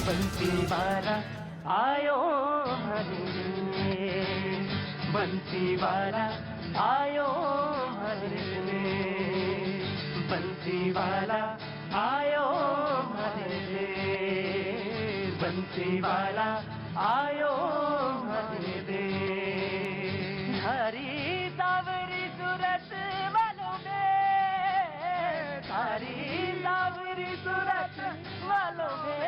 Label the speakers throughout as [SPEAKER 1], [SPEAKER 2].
[SPEAKER 1] बंसी वाला आयो हरे बंसी वाला आयो हरे बंसी वाला आयो हरे बंसी वाला आयो हरे हरी सावरी सूरत वालों में हरी सावरी सूरत वालों में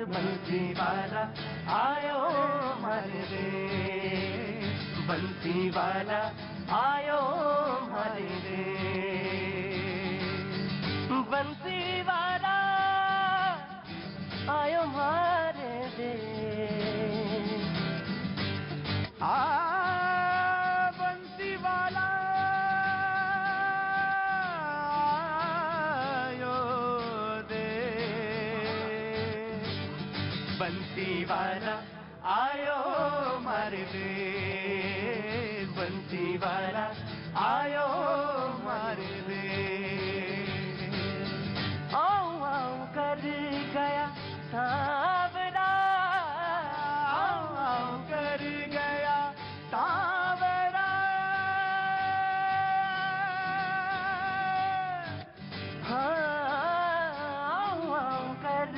[SPEAKER 1] बंसी वाला आयो हरे बंसी वाला आयो हरे बंसी वाला आयो हरे बंसी वाला आयो दे बंसी वाला आयो मारे दे बंसी वाला आयो मारे दे आओ आओ कर गया सावरा आओ आओ कर गया सावरा हाँ आओ आओ कर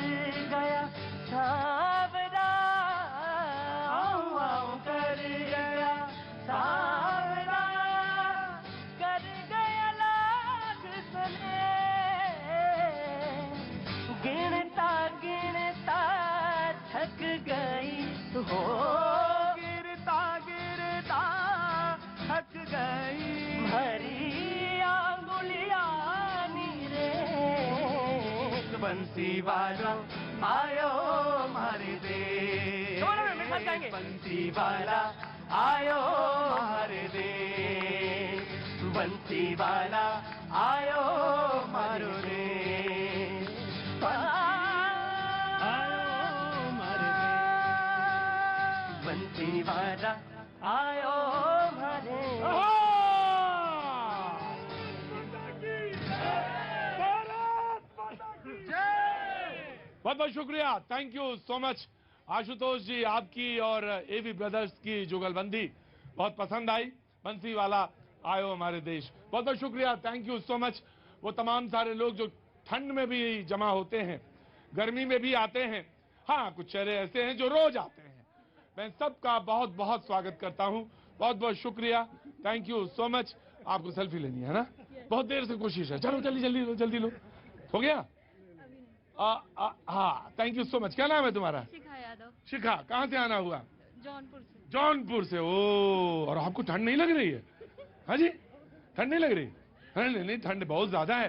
[SPEAKER 1] गया सावरा आओ आओ कर गया सावरा कर गया लाख सने गिनता गिनता थक गई हो गिरता गिरता थक गई भरी आंगुलियां नीरे बंसी वाला आयो मारे दे बंसी वाला आयो मारे दे बंसी वाला आयो मारो रे बंसी वाला आयो हरे
[SPEAKER 2] बहुत बहुत शुक्रिया, thank you so much Ashutosh ji. आपकी और एवी ब्रदर्स की जुगलबंदी बहुत पसंद आई। बंसी वाला आयो हमारे देश, बहुत बहुत शुक्रिया, थैंक यू सो मच। वो तमाम सारे लोग जो ठंड में भी जमा होते हैं, गर्मी में भी आते हैं, हाँ कुछ चेहरे ऐसे हैं जो रोज आते हैं, मैं सबका बहुत बहुत स्वागत करता हूं। बहुत बहुत शुक्रिया, थैंक यू सो मच। आपको सेल्फी लेनी है ना? बहुत देर से कोशिश है, चलो जल्दी जल्दी लो, जल्दी लो। हो गया? हाँ, थैंक यू सो मच। क्या नाम है तुम्हारा?
[SPEAKER 3] शिखा यादव।
[SPEAKER 2] शिखा, कहाँ से आना हुआ?
[SPEAKER 3] जौनपुर से।
[SPEAKER 2] जौनपुर से। ओ, और आपको ठंड नहीं लग रही है? हाँ जी, ठंड नहीं लग रही? नहीं, ठंड बहुत ज्यादा है।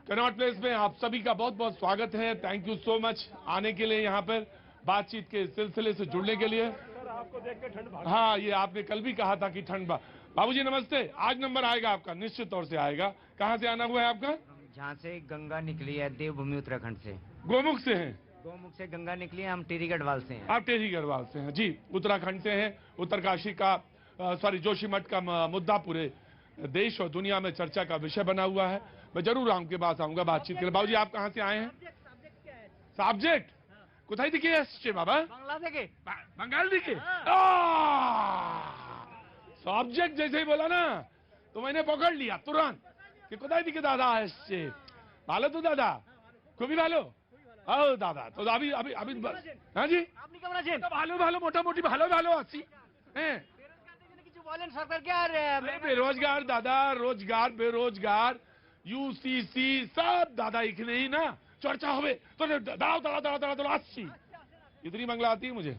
[SPEAKER 2] कनॉट प्लेस में आप सभी का बहुत बहुत स्वागत है। थैंक यू सो मच आने के लिए, यहाँ पर बातचीत के सिलसिले से जुड़ने के लिए।
[SPEAKER 4] आपको देख के ठंड भाग।
[SPEAKER 2] हाँ, ये आपने कल भी कहा था कि ठंड बाबूजी नमस्ते, आज नंबर आएगा आपका, निश्चित तौर से आएगा। कहाँ से आना हुआ है आपका?
[SPEAKER 5] जहाँ से गंगा निकली है देवभूमि उत्तराखंड से।
[SPEAKER 2] गोमुख से हैं?
[SPEAKER 5] गोमुख से गंगा निकली है, हम टेरी गढ़वाल से हैं।
[SPEAKER 2] आप टेरी गढ़वाल से हैं जी, उत्तराखंड से हैं। उत्तरकाशी का जोशीमठ का मुद्दा पूरे देश और दुनिया में चर्चा का विषय बना हुआ है। मैं जरूर आपके पास आऊंगा बातचीत के लिए। बाबूजी आप कहाँ से आए हैं? सब्जेक्ट কোথায় দিকে আসছে বাবা?
[SPEAKER 5] बांग्ला থেকে।
[SPEAKER 2] बंगाल दिखे? सब्जेक्ट जैसे ही बोला ना तो मैंने पकड़ लिया तुरंत कि কোথায় দিকে দাদা আসছে। ভালো তো দাদা? খুবই ভালো। ও দাদা, তো अभी अभी अभी हाँ जी,
[SPEAKER 5] আপনি কেমন আছেন?
[SPEAKER 2] ভালো ভালো, মোটামুটি ভালো ভালো আছি। হ্যাঁ,
[SPEAKER 5] কিছু বলেন সরকারকে। আর
[SPEAKER 2] बेरोजगार दादा, रोजगार बेरोजगार यूसीसी सब दादा इखने ही ना चर्चा होवे तो दाड़ा दाड़ा दाड़ा दाड़ा दाड़ा आसी। इतनी बांग्ला आती है मुझे,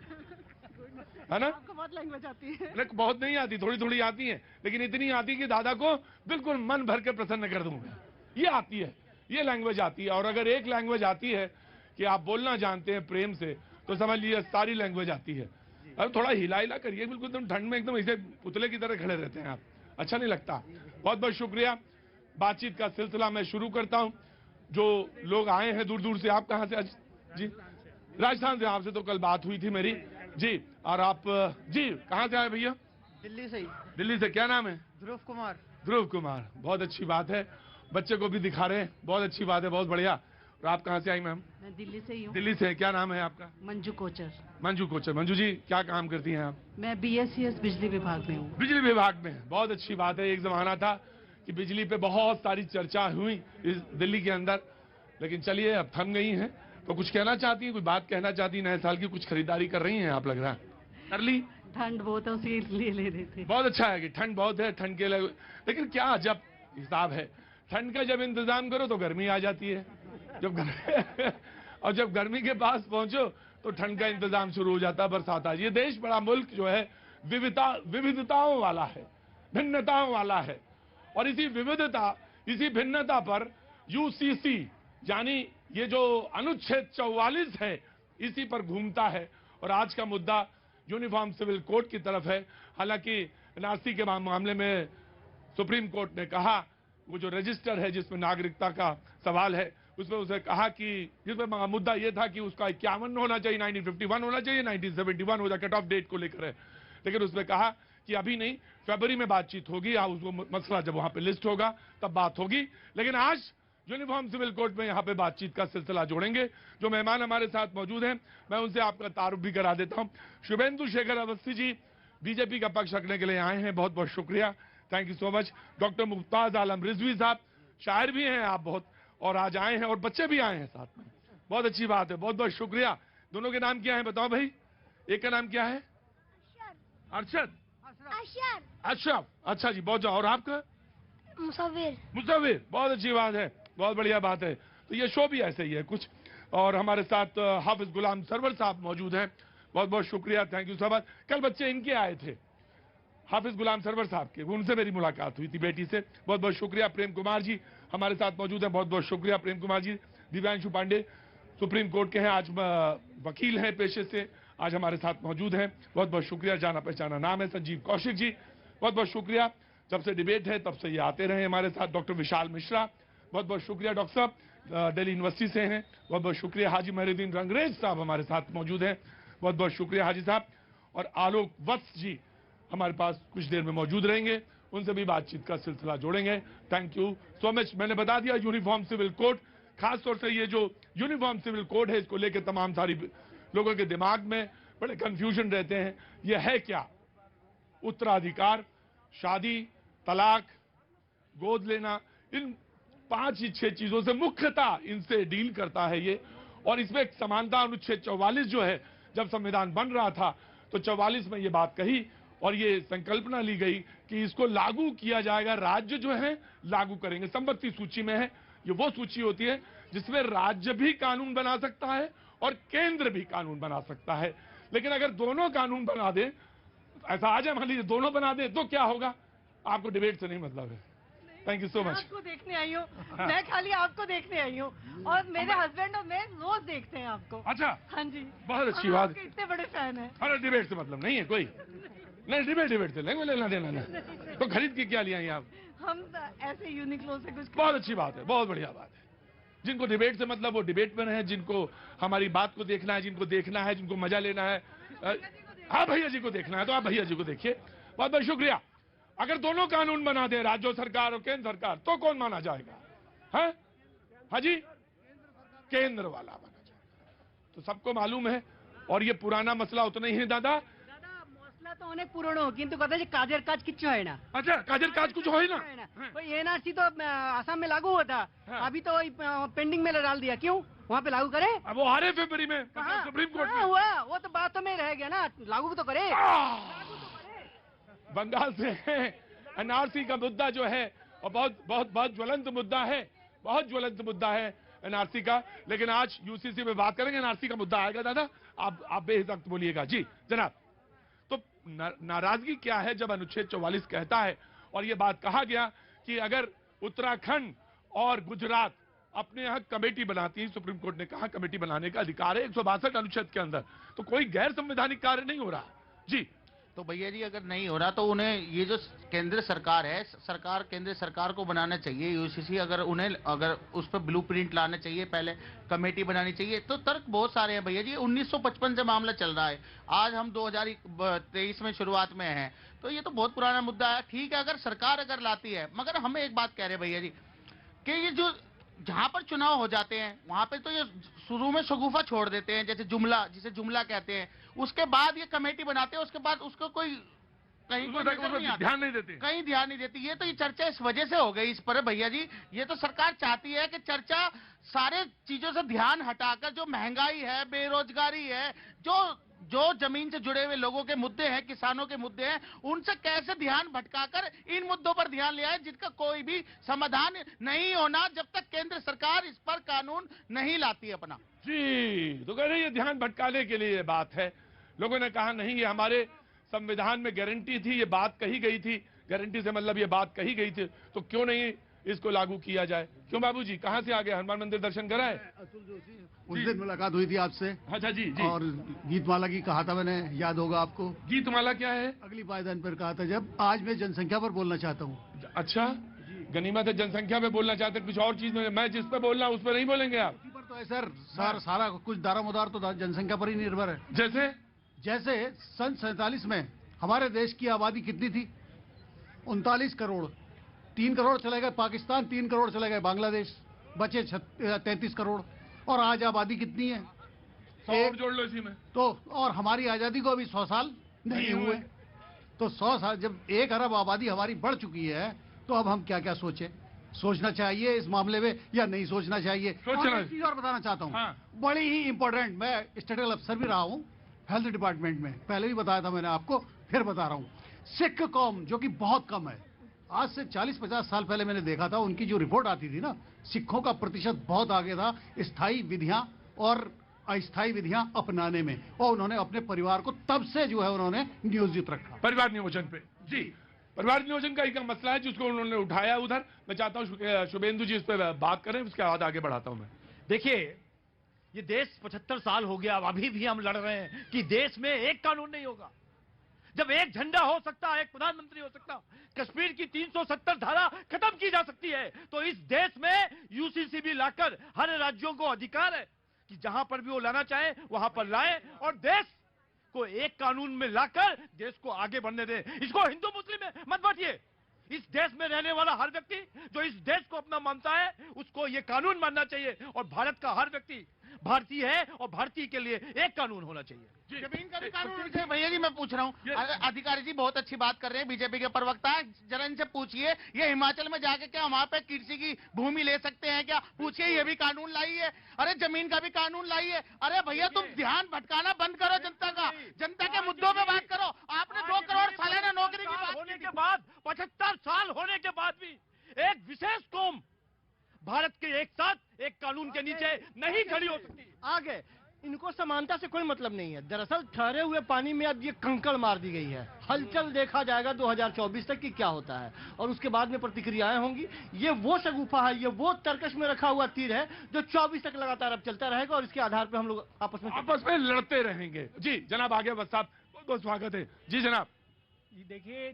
[SPEAKER 2] है ना?
[SPEAKER 3] आपको बहुत लैंग्वेज आती है।
[SPEAKER 2] बहुत नहीं आती, थोड़ी थोड़ी आती है, लेकिन इतनी आती कि दादा को बिल्कुल मन भर के प्रसन्न कर दूंगा। ये आती है, ये लैंग्वेज आती है। और अगर एक लैंग्वेज आती है कि आप बोलना जानते हैं प्रेम से, तो समझ लीजिए सारी लैंग्वेज आती है। अब थोड़ा हिला हिला करिए, बिल्कुल एकदम ठंड में एकदम ऐसे पुतले की तरह खड़े रहते हैं आप, अच्छा नहीं लगता। बहुत बहुत शुक्रिया। बातचीत का सिलसिला मैं शुरू करता हूं। जो लोग आए हैं दूर दूर से, आप कहां से? जी, राजस्थान से। आपसे तो कल बात हुई थी मेरी जी। और आप जी कहां से आए भैया?
[SPEAKER 5] दिल्ली से ही।
[SPEAKER 2] दिल्ली से। क्या नाम है?
[SPEAKER 5] ध्रुव कुमार।
[SPEAKER 2] ध्रुव कुमार, बहुत अच्छी बात है। बच्चे को भी दिखा रहे हैं, बहुत अच्छी बात है, बहुत बढ़िया। और आप कहाँ से आई मैम?
[SPEAKER 3] मैं दिल्ली से ही हूँ।
[SPEAKER 2] दिल्ली से। क्या नाम है आपका?
[SPEAKER 3] मंजू कोचर।
[SPEAKER 2] मंजू कोचर। मंजू जी क्या काम करती हैं आप?
[SPEAKER 3] मैं BSCS बिजली विभाग में हूँ।
[SPEAKER 2] बिजली विभाग में। बहुत अच्छी बात है। एक जमाना था कि बिजली पे बहुत सारी चर्चा हुई इस दिल्ली के अंदर, लेकिन चलिए अब थम गई हैं। तो कुछ कहना चाहती हैं, कोई बात कहना चाहती हैं? नए साल की कुछ खरीदारी कर रही हैं आप, लग रहा है कर ली?
[SPEAKER 3] ठंड बहुत है, उसके लिए ले रहे थे।
[SPEAKER 2] बहुत अच्छा है कि ठंड बहुत है, ठंड के लिए। लेकिन क्या अजब हिसाब है, ठंड का जब इंतजाम करो तो गर्मी आ जाती है, जब और जब गर्मी के पास पहुंचो तो ठंड का इंतजाम शुरू हो जाता है, बरसात आ। ये देश बड़ा मुल्क जो है विविधताओं वाला है, भिन्नताओं वाला है, और इसी विविधता, इसी भिन्नता पर UCC यानी ये जो अनुच्छेद 44 है, इसी पर घूमता है। और आज का मुद्दा यूनिफॉर्म सिविल कोड की तरफ है। हालांकि NRC के मामले में सुप्रीम कोर्ट ने कहा, वो जो रजिस्टर है जिसमें नागरिकता का सवाल है, उसमें उसे कहा कि जिसमें मुद्दा ये था कि उसका 51 होना चाहिए, 1951 होना चाहिए, 1971 हो जाए, कट ऑफ डेट को लेकर है। लेकिन उसमें कहा कि अभी नहीं, फरवरी में बातचीत होगी, उसको मसला जब वहां पे लिस्ट होगा तब बात होगी। लेकिन आज यूनिफॉर्म सिविल कोड में यहाँ पे बातचीत का सिलसिला जोड़ेंगे। जो मेहमान हमारे साथ मौजूद हैं, मैं उनसे आपका तारुफ भी करा देता हूँ। शुभेंदु शेखर अवस्थी जी बीजेपी का पक्ष रखने के लिए आए हैं, बहुत बहुत शुक्रिया, thank you so much. Doctor Muftaz Alam Rizvi साहब, शायर भी हैं आप बहुत, और आज आए हैं और बच्चे भी आए हैं साथ में, बहुत अच्छी बात है, बहुत बहुत शुक्रिया। दोनों के नाम क्या है बताओ भाई? एक का नाम क्या है? अरशद। अशरफ। अच्छा जी, बहुत जाओ। और आपका?
[SPEAKER 4] मुसव्विर।
[SPEAKER 2] मुसव्विर, बहुत अच्छी बात है, बहुत बढ़िया बात है। तो ये शो भी ऐसे ही है कुछ। और हमारे साथ हाफिज गुलाम सरवर साहब मौजूद हैं, बहुत बहुत शुक्रिया, थैंक यू सो मच। कल बच्चे इनके आए थे, हाफिज गुलाम सरवर साहब के, उनसे मेरी मुलाकात हुई थी बेटी से, बहुत बहुत शुक्रिया। प्रेम कुमार जी हमारे साथ मौजूद हैं, बहुत बहुत शुक्रिया प्रेम कुमार जी। दिव्यांशु पांडे सुप्रीम कोर्ट के हैं, आज वकील हैं पेशे से, आज हमारे साथ मौजूद हैं, बहुत बहुत शुक्रिया। जाना पहचाना नाम है संजीव कौशिक जी, बहुत बहुत शुक्रिया। जब से डिबेट है तब से ये आते रहे हमारे साथ। डॉक्टर विशाल मिश्रा, बहुत बहुत शुक्रिया डॉक्टर साहब, दिल्ली यूनिवर्सिटी से हैं, बहुत बहुत शुक्रिया। हाजी महरुद्दीन रंगरेज साहब हमारे साथ मौजूद हैं, बहुत बहुत शुक्रिया हाजी साहब। और आलोक वत्स जी हमारे पास कुछ देर में मौजूद रहेंगे, उनसे भी बातचीत का सिलसिला जोड़ेंगे। Thank you so much. मैंने बता दिया यूनिफॉर्म सिविल कोड, खासतौर से ये जो यूनिफॉर्म सिविल कोड है, इसको लेकर तमाम सारी लोगों के दिमाग में बड़े कंफ्यूजन रहते हैं। ये है क्या? उत्तराधिकार, शादी, तलाक, गोद लेना, इन 5 या 6 चीजों से मुख्यतः इनसे डील करता है ये। और इसमें एक समानता अनुच्छेद 44 जो है, जब संविधान बन रहा था तो 44 में ये बात कही और ये संकल्पना ली गई कि इसको लागू किया जाएगा, राज्य जो है लागू करेंगे। संपत्ति सूची में है, ये वो सूची होती है जिसमें राज्य भी कानून बना सकता है और केंद्र भी कानून बना सकता है। लेकिन अगर दोनों कानून बना दे, ऐसा आ जाए मान लीजिए दोनों बना दे, तो क्या होगा? आपको डिबेट से नहीं मतलब है। Thank you so much.
[SPEAKER 3] आपको देखने आई हूँ, मैं खाली आपको देखने आई हूँ, और मेरे हस्बैंड और मैं रोज देखते हैं आपको।
[SPEAKER 2] अच्छा,
[SPEAKER 3] हाँ जी,
[SPEAKER 2] बहुत अच्छी
[SPEAKER 3] हम
[SPEAKER 2] बात।
[SPEAKER 3] आपके इतने बड़े फैन हैं।
[SPEAKER 2] अरे डिबेट से मतलब नहीं है कोई, नहीं डिबेट से लेंगे, लेना देना नहीं। तो खरीद के क्या लिया ये आप?
[SPEAKER 3] हम ऐसे यूनिक्लो से कुछ।
[SPEAKER 2] बहुत अच्छी बात है, बहुत बढ़िया बात है। जिनको डिबेट से मतलब वो डिबेट में रहे, जिनको हमारी बात को देखना है, जिनको देखना है, जिनको मजा लेना है, हाँ भैया जी को देखना है तो आप भैया जी को देखिए। बहुत बहुत शुक्रिया। अगर दोनों कानून बना दे, राज्य सरकार और केंद्र सरकार, तो कौन माना जाएगा? है हाँ जी, केंद्र वाला माना जाएगा। तो सबको मालूम है, और ये पुराना मसला उतना ही है दादा।
[SPEAKER 6] মশলা তো অনেক পুরনো, কিন্তু কথা যে কাজের কাজ কিচ্ছু হয় না।
[SPEAKER 2] अच्छा, काजल काज कुछ हो ही ना।
[SPEAKER 6] ওই एनआरसी तो आसाम में लागू हुआ था, अभी तो वही पेंडिंग में डाल दिया। क्यों वहाँ पे लागू करे?
[SPEAKER 2] अब वो आ रहे फरवरी में सुप्रीम कोर्ट में।
[SPEAKER 6] हुआ वो तो बातों में रह गया ना, लागू तो करे।
[SPEAKER 2] बंगाल से एनआरसी का मुद्दा जो है और बहुत बहुत बहुत ज्वलंत मुद्दा है, बहुत ज्वलंत मुद्दा है एनआरसी का। लेकिन आज यूसीसी में बात करेंगे, एनआरसी का मुद्दा आएगा दादा, आप बेहिचक बोलिएगा जी जनाब। तो नाराजगी क्या है जब अनुच्छेद 44 कहता है, और ये बात कहा गया कि अगर उत्तराखंड और गुजरात अपने यहाँ कमेटी बनाती है, सुप्रीम कोर्ट ने कहा कमेटी बनाने का अधिकार है 162 अनुच्छेद के अंदर, तो कोई गैर संवैधानिक कार्य नहीं हो रहा जी।
[SPEAKER 7] तो भैया जी अगर नहीं हो रहा तो उन्हें ये जो केंद्र सरकार है, सरकार केंद्र सरकार को बनाना चाहिए यूसीसी, अगर उन्हें अगर उस पर ब्लूप्रिंट लाना चाहिए, पहले कमेटी बनानी चाहिए। तो तर्क बहुत सारे हैं भैया जी। 1955 से मामला चल रहा है, आज हम 2023 में शुरुआत में हैं, तो ये तो बहुत पुराना मुद्दा है। ठीक है, अगर सरकार अगर लाती है, मगर हम एक बात कह रहे हैं भैया जी कि ये जो जहां पर चुनाव हो जाते हैं वहां पे तो ये शुरू में शगुफा छोड़ देते हैं, जैसे जुमला, जिसे जुमला कहते हैं। उसके बाद ये कमेटी बनाते हैं, उसके बाद उसको कोई कहीं
[SPEAKER 2] उसमें
[SPEAKER 7] कोई नजर नहीं आता।
[SPEAKER 2] ध्यान नहीं देते।
[SPEAKER 7] कहीं ध्यान नहीं देती। ये तो ये चर्चा इस वजह से हो गई इस पर भैया जी, ये तो सरकार चाहती है कि चर्चा सारे चीजों से ध्यान हटाकर, जो महंगाई है, बेरोजगारी है, जो जमीन से जुड़े हुए लोगों के मुद्दे हैं, किसानों के मुद्दे हैं, उनसे कैसे ध्यान भटकाकर इन मुद्दों पर ध्यान लिया है जिनका कोई भी समाधान नहीं होना जब तक केंद्र सरकार इस पर कानून नहीं लाती अपना।
[SPEAKER 2] जी, तो कह रहे ये ध्यान भटकाने के लिए ये बात है। लोगों ने कहा नहीं, ये हमारे संविधान में गारंटी थी, ये बात कही गई थी, गारंटी से मतलब ये बात कही गई थी, तो क्यों नहीं इसको लागू किया जाए? क्यों बाबूजी, कहां से आ गए? हनुमान मंदिर दर्शन कराए?
[SPEAKER 4] अतुल जोशी, उस दिन मुलाकात हुई थी आपसे।
[SPEAKER 2] अच्छा जी जी।
[SPEAKER 4] और गीतमाला की कहा था मैंने, याद होगा आपको।
[SPEAKER 2] गीतमाला क्या है?
[SPEAKER 4] अगली पायदान पर कहा था जब। आज मैं जनसंख्या पर बोलना चाहता हूँ।
[SPEAKER 2] अच्छा, गनीमत है जनसंख्या पे बोलना चाहते हैं, कुछ और चीज में मैं जिस पे बोलना उस पर नहीं बोलेंगे आप?
[SPEAKER 4] इसी पर तो है सर, सारा कुछ दारोमदार तो जनसंख्या पर ही निर्भर है।
[SPEAKER 2] जैसे
[SPEAKER 4] सन 47 में हमारे देश की आबादी कितनी थी? 39 करोड़। 3 करोड़ चले गए पाकिस्तान, 3 करोड़ चले गए बांग्लादेश, बचे 33 करोड़। और आज आबादी कितनी है?
[SPEAKER 2] 100 और जोड़ लो इसी में।
[SPEAKER 4] तो और हमारी आजादी को अभी 100 साल नहीं हुए। तो 100 साल, जब 1 अरब आबादी हमारी बढ़ चुकी है, तो अब हम क्या क्या सोचें? सोचना चाहिए इस मामले में या नहीं सोचना चाहिए?
[SPEAKER 2] सोचना।
[SPEAKER 4] एक चीज और बताना चाहता हूँ,
[SPEAKER 2] हाँ।
[SPEAKER 4] बड़ी ही इंपॉर्टेंट। मैं स्टेटिकल अफसर भी रहा हूँ हेल्थ डिपार्टमेंट में, पहले भी बताया था मैंने आपको, फिर बता रहा हूँ। सिख कौम जो कि बहुत कम है, आज से 40-50 साल पहले मैंने देखा था, उनकी जो रिपोर्ट आती थी ना, सिखों का प्रतिशत बहुत आगे था स्थायी विधियां और अस्थायी विधियां अपनाने में, और उन्होंने अपने परिवार को तब से जो है उन्होंने नियोजित रखा।
[SPEAKER 2] परिवार नियोजन पे। जी, परिवार नियोजन का एक मसला है जिसको उन्होंने उठाया उधर। मैं चाहता हूँ शुभेंदु जी इस पर बात करें, उसके बाद आगे बढ़ाता हूँ मैं।
[SPEAKER 1] देखिए, ये देश 75 साल हो गया, अब अभी भी हम लड़ रहे हैं कि देश में एक कानून नहीं होगा। जब एक झंडा हो सकता, एक प्रधानमंत्री हो सकता, कश्मीर की 370 धारा खत्म की जा सकती है, तो इस देश में यूसीसी भी लाकर हर राज्यों को अधिकार है कि जहां पर भी वो लाना चाहे वहां पर लाए और देश को एक कानून में लाकर देश को आगे बढ़ने दें। इसको हिंदू मुस्लिम में मत बांटिए। इस देश में रहने वाला हर व्यक्ति जो इस देश को अपना मानता है, उसको ये कानून मानना चाहिए, और भारत का हर व्यक्ति भारतीय है और भारतीय के लिए एक कानून होना चाहिए।
[SPEAKER 7] जमीन का भी कानून से भैया जी मैं पूछ रहा हूँ, अधिकारी जी बहुत अच्छी बात कर रहे हैं, बीजेपी के प्रवक्ता हैं, जरा इनसे पूछिए ये हिमाचल में जाके क्या वहाँ पे कृषि की भूमि ले सकते हैं क्या? पूछिए, ये भी कानून लाई है। अरे जमीन का भी कानून लाई है। अरे भैया तुम ध्यान भटकाना बंद करो जनता का, जनता के मुद्दों पे बात करो। आपने 2 करोड़ सालाना नौकरी की बात
[SPEAKER 1] होने के बाद, 75 साल होने के बाद भी एक विशेष कौम भारत के एक साथ एक कानून के नीचे नहीं खड़ी हो सकती।
[SPEAKER 6] आगे इनको समानता से कोई मतलब नहीं है। दरअसल ठहरे हुए पानी में अब ये कंकड़ मार दी गई है। हलचल देखा जाएगा 2024 तक कि क्या होता है, और उसके बाद में प्रतिक्रियाएं होंगी। ये वो शगुफा है, ये वो तरकश में रखा हुआ तीर है जो 24 तक लगातार अब चलता रहेगा, और इसके आधार पर हम लोग आपस में
[SPEAKER 2] लड़ते रहेंगे। जी जनाब, आगे बस साहब, बहुत बहुत स्वागत है। जी जनाब।
[SPEAKER 8] देखिए,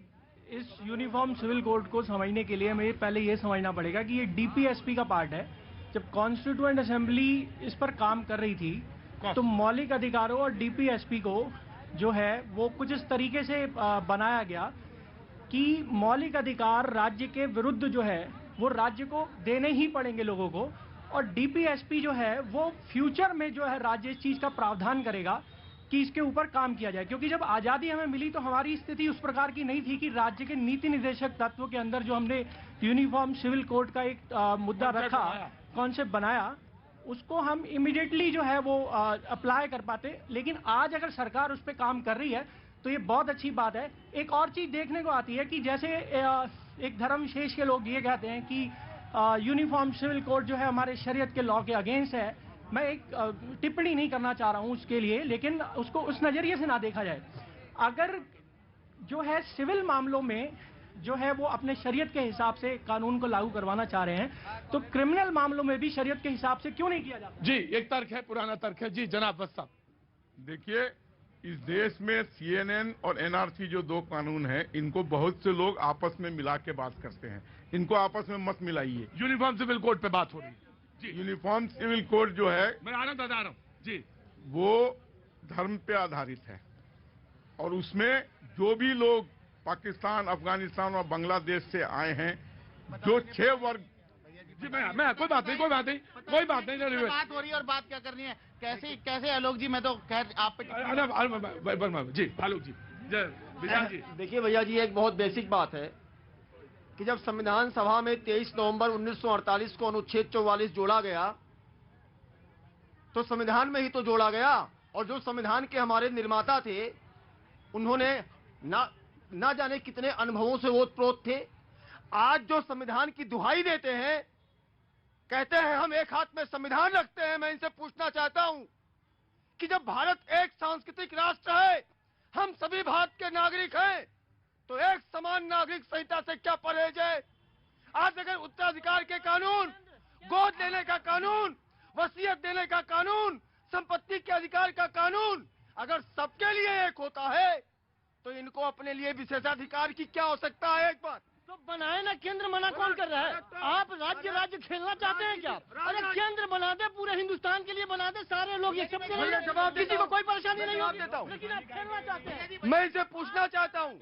[SPEAKER 8] इस यूनिफॉर्म सिविल कोड को समझने के लिए हमें पहले ये समझना पड़ेगा कि ये डीपीएसपी का पार्ट है। जब कॉन्स्टिट्यूएंट असेंबली इस पर काम कर रही थी, तो मौलिक अधिकारों और डीपीएसपी को जो है वो कुछ इस तरीके से बनाया गया कि मौलिक अधिकार राज्य के विरुद्ध जो है वो राज्य को देने ही पड़ेंगे लोगों को, और डीपीएसपी जो है वो फ्यूचर में जो है राज्य इस चीज का प्रावधान करेगा कि इसके ऊपर काम किया जाए। क्योंकि जब आज़ादी हमें मिली तो हमारी स्थिति उस प्रकार की नहीं थी कि राज्य के नीति निर्देशक तत्व के अंदर जो हमने यूनिफॉर्म सिविल कोड का एक मुद्दा रखा, कॉन्सेप्ट बनाया, उसको हम इमीडिएटली जो है वो अप्लाई कर पाते। लेकिन आज अगर सरकार उस पर काम कर रही है तो ये बहुत अच्छी बात है। एक और चीज देखने को आती है कि जैसे एक धर्म विशेष के लोग ये कहते हैं कि यूनिफॉर्म सिविल कोड जो है हमारे शरीयत के लॉ के अगेंस्ट है। मैं एक टिप्पणी नहीं करना चाह रहा हूं उसके लिए, लेकिन उसको उस नजरिए से ना देखा जाए। अगर जो है सिविल मामलों में जो है वो अपने शरीयत के हिसाब से कानून को लागू करवाना चाह रहे हैं, तो क्रिमिनल मामलों में भी शरीयत के हिसाब से क्यों नहीं किया जाता?
[SPEAKER 2] जी, एक तर्क है, पुराना तर्क है। जी जनाब बस साहब।
[SPEAKER 9] देखिए, इस देश में सीएनएन और एनआरसी जो 2 कानून हैं, इनको बहुत से लोग आपस में मिला के बात करते हैं। इनको आपस में मत मिलाइए।
[SPEAKER 2] यूनिफॉर्म सिविल कोड पे बात हो रही है।
[SPEAKER 9] यूनिफॉर्म सिविल कोड जो है,
[SPEAKER 2] मैं बता रहा हूँ जी,
[SPEAKER 9] वो धर्म पे आधारित है, और उसमें जो भी लोग पाकिस्तान, अफगानिस्तान और बांग्लादेश से आए हैं, जो 6 वर्ग
[SPEAKER 2] जी मैं कोई बात नहीं चलिए।
[SPEAKER 7] बात हो रही है और बात क्या करनी है, कैसे आलोक जी, मैं तो खैर आप
[SPEAKER 2] जी आलोक जी, विशाल जी।
[SPEAKER 6] देखिए भैया जी, एक बहुत बेसिक बात है कि जब संविधान सभा में 23 नवंबर 1948 को अनुच्छेद 44 जोड़ा गया, तो संविधान में ही तो जोड़ा गया, और जो संविधान के हमारे निर्माता थे उन्होंने ना जाने कितने अनुभवों से ओतप्रोत थे। आज जो संविधान की दुहाई देते हैं, कहते हैं हम एक हाथ में संविधान रखते हैं, मैं इनसे पूछना चाहता हूं कि जब भारत एक सांस्कृतिक राष्ट्र है, हम सभी भारत के नागरिक हैं, तो एक समान नागरिक संहिता से क्या परहेज है? आज अगर उत्तराधिकार के कानून, गोद लेने का कानून, वसीयत देने का कानून, संपत्ति के अधिकार का कानून अगर सबके लिए एक होता है, तो इनको अपने लिए विशेषाधिकार की क्या आवश्यकता है? एक बात
[SPEAKER 8] तो बनाए ना, केंद्र मना कौन कर रहा है? आप राज्य खेलना चाहते हैं क्या? अरे केंद्र बना दे, पूरे हिंदुस्तान के लिए बना दे, सारे लोग ये सब किसी को कोई परेशानी नहीं होती, लेकिन आप खेलना चाहते हैं।
[SPEAKER 6] मैं इनसे पूछना चाहता हूं,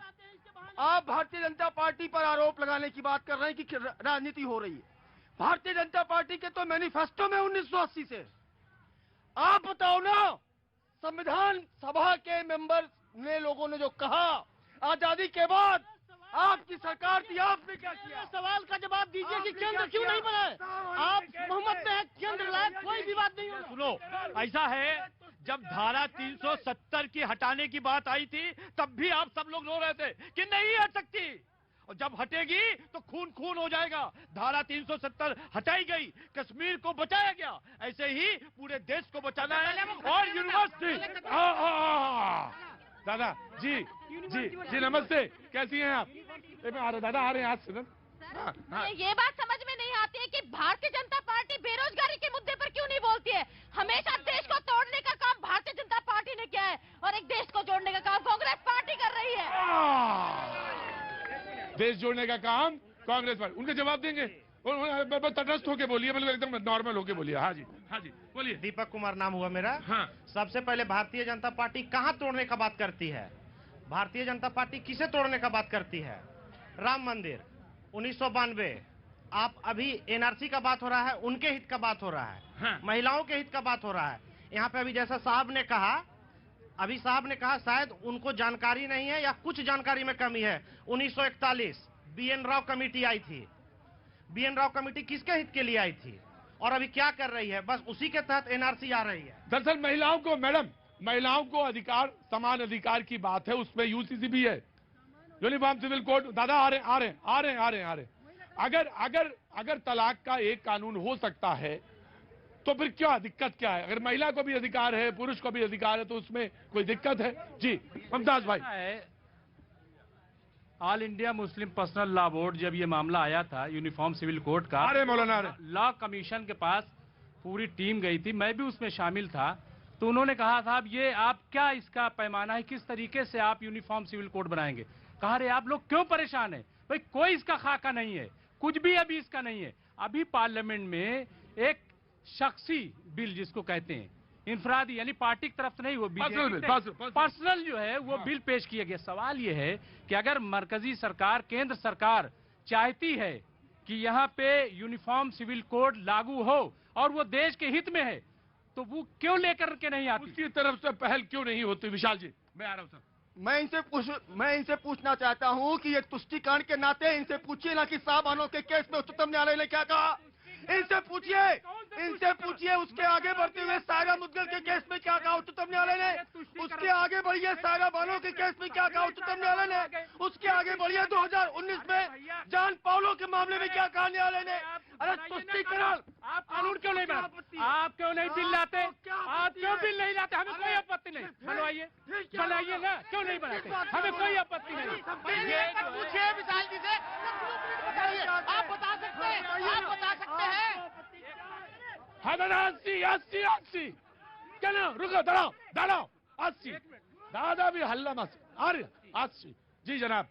[SPEAKER 6] आप भारतीय जनता पार्टी पर आरोप लगाने की बात कर रहे हैं कि राजनीति हो रही है। भारतीय जनता पार्टी के तो मैनिफेस्टो में 1980 से, आप बताओ ना, संविधान सभा के मेंबर ने, लोगों ने जो कहा आजादी के बाद आपकी सरकार थी, आपने क्या किया?
[SPEAKER 8] सवाल का जवाब दीजिए कि केंद्र क्यों नहीं बनाए? आप बहुमत में है, केंद्र लाए, कोई विवाद नहीं होगा।
[SPEAKER 1] सुनो, ऐसा है, जब धारा 370 की हटाने की बात आई थी, तब भी आप सब लोग रो रहे थे कि नहीं हट सकती, और जब हटेगी तो खून खून हो जाएगा। धारा 370 हटाई गई, कश्मीर को बचाया गया, ऐसे ही पूरे देश को बचाना है। और यूनिवर्सिटी,
[SPEAKER 2] दादा जी नमस्ते, कैसी हैं आप? दादा आ रहे हैं आज सुनन।
[SPEAKER 10] ये बात समझ में नहीं आती है कि भारतीय जनता पार्टी बेरोजगारी के मुद्दे पर क्यों नहीं बोलती है? हमेशा देश को तोड़ने का काम भारतीय जनता पार्टी ने किया है, और एक देश को जोड़ने का काम कांग्रेस पार्टी कर रही है।
[SPEAKER 2] देश जोड़ने का काम कांग्रेस पार्टी, उनके जवाब देंगे, तटस्थ होके बोलिए, मतलब एकदम नॉर्मल होके बोलिए। हाँ जी बोलिए।
[SPEAKER 11] दीपक कुमार नाम हुआ मेरा।
[SPEAKER 2] हाँ,
[SPEAKER 11] सबसे पहले भारतीय जनता पार्टी कहां तोड़ने का बात करती है? भारतीय जनता पार्टी किसे तोड़ने का बात करती है? राम मंदिर 1992, आप अभी एनआरसी का बात हो रहा है, उनके हित का बात हो रहा है।
[SPEAKER 2] हाँ।
[SPEAKER 11] महिलाओं के हित का बात हो रहा है। यहाँ पे अभी जैसा साहब ने कहा शायद उनको जानकारी नहीं है या कुछ जानकारी में कमी है। 1941 BN राव कमेटी आई थी। BN राव कमेटी किसके हित के लिए आई थी और अभी क्या कर रही है? बस उसी के तहत एनआरसी आ रही है। दरअसल
[SPEAKER 2] महिलाओं को अधिकार, समान अधिकार की बात है, उसमें यूसीसी भी है, यूनिफॉर्म सिविल कोड। दादा आ रहे। अगर तलाक का एक कानून हो सकता है तो फिर क्या दिक्कत क्या है? अगर महिला को भी अधिकार है, पुरुष को भी अधिकार है, तो उसमें कोई दिक्कत है? जी मुमताज भाई।
[SPEAKER 8] All India Muslim personal law board, जब ये मामला आया था यूनिफॉर्म सिविल कोड का,
[SPEAKER 2] मौलाना
[SPEAKER 8] लॉ कमीशन के पास पूरी टीम गई थी, मैं भी उसमें शामिल था। तो उन्होंने कहा था अब ये आप क्या, इसका पैमाना है, किस तरीके से आप यूनिफॉर्म सिविल कोड बनाएंगे? कहा रे आप लोग क्यों परेशान है भाई, कोई इसका खाका नहीं है, कुछ भी अभी इसका नहीं है। अभी पार्लियामेंट में एक शख्सी बिल जिसको कहते हैं, इंफरादी, यानी पार्टी की तरफ से नहीं, वो पर्सनल जो है वो बिल पेश किया गया। सवाल ये है कि अगर मरकजी सरकार, केंद्र सरकार चाहती है कि यहाँ पे यूनिफॉर्म सिविल कोड लागू हो और वो देश के हित में है, तो वो क्यों लेकर के नहीं आती?
[SPEAKER 2] उसकी तरफ से पहल क्यों नहीं होती? विशाल जी, मैं आ रहा हूँ सर।
[SPEAKER 6] मैं इनसे पूछना चाहता हूं कि ये तुष्टिकरण के नाते इनसे पूछिए ना कि साहबानों के केस में उच्चतम न्यायालय ने क्या कहा। इनसे पूछिए उसके आगे बढ़ते हुए सायरा मुद्गल के केस में क्या कहा उच्चतम न्यायालय ने। उसके आगे बढ़िए सायरा बानो के केस में क्या कहा उच्चतम न्यायालय ने। उसके आगे बढ़िए 2019 में जान पाउलो के मामले में क्या कहा न्यायालय ने। अरे तुष्टिकरण,
[SPEAKER 8] आप कानून क्यों नहीं बनाते? आप क्यों नहीं बिल लाते? आप क्यों बिल नहीं लाते? हमें कोई आपत्ति नहीं, चलाइए ना, क्यों नहीं बनाते? हमें कोई आपत्ति नहीं।
[SPEAKER 10] पूछिए विशाल जी से, आप बता सकते हैं।
[SPEAKER 2] हाँ दादा, 80 चलो रुको, दादा 80, दादा भी हल्ला मत, अरे 80 जी जनाब,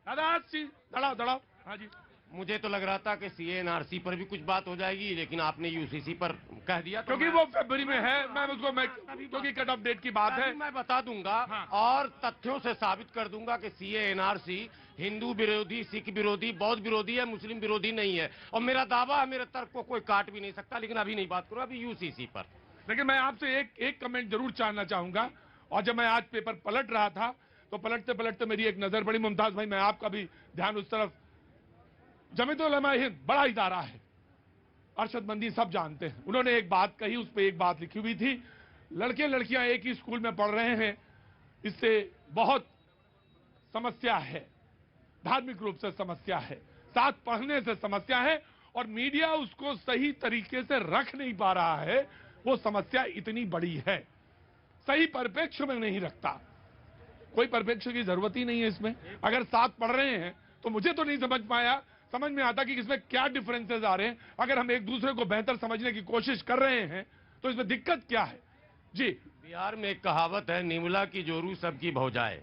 [SPEAKER 2] दादा 80 दड़ाओ। हाँ जी,
[SPEAKER 12] मुझे तो लग रहा था कि CA/NRC पर भी कुछ बात हो जाएगी, लेकिन आपने UCC पर कह दिया,
[SPEAKER 2] क्योंकि वो फरवरी में है। क्योंकि कट ऑफ डेट की बात है,
[SPEAKER 12] मैं बता दूंगा। हाँ। और तथ्यों से साबित कर दूंगा कि CA/NRC हिंदू विरोधी, सिख विरोधी, बौद्ध विरोधी है, मुस्लिम विरोधी नहीं है। और मेरा दावा है, मेरे तर्क को कोई काट भी नहीं सकता। लेकिन अभी नहीं बात करूं, अभी यूसीसी पर।
[SPEAKER 2] लेकिन मैं आपसे एक कमेंट जरूर जानना चाहूंगा। और जब मैं आज पेपर पलट रहा था तो पलटते पलटते मेरी एक नजर पड़ी, मुमताज भाई, मैं आपका भी ध्यान उस तरफ। जमीयत उलमा हिंद बड़ा इदारा है, अरशद मंदी सब जानते हैं। उन्होंने एक बात कही, उस पर एक बात लिखी हुई थी, लड़के लड़कियां एक ही स्कूल में पढ़ रहे हैं, इससे बहुत समस्या है, धार्मिक रूप से समस्या है, साथ पढ़ने से समस्या है, और मीडिया उसको सही तरीके से रख नहीं पा रहा है। वो समस्या इतनी बड़ी है, सही परिप्रेक्ष्य में नहीं रखता। कोई परिप्रेक्ष्य की जरूरत ही नहीं है इसमें। अगर साथ पढ़ रहे हैं तो मुझे तो नहीं समझ में आता कि इसमें क्या डिफरेंसेस आ रहे हैं। अगर हम एक दूसरे को बेहतर समझने की कोशिश कर रहे हैं तो इसमें दिक्कत क्या है? जी,
[SPEAKER 12] बिहार में एक कहावत है, निमला की जोरू सबकी भौजाए।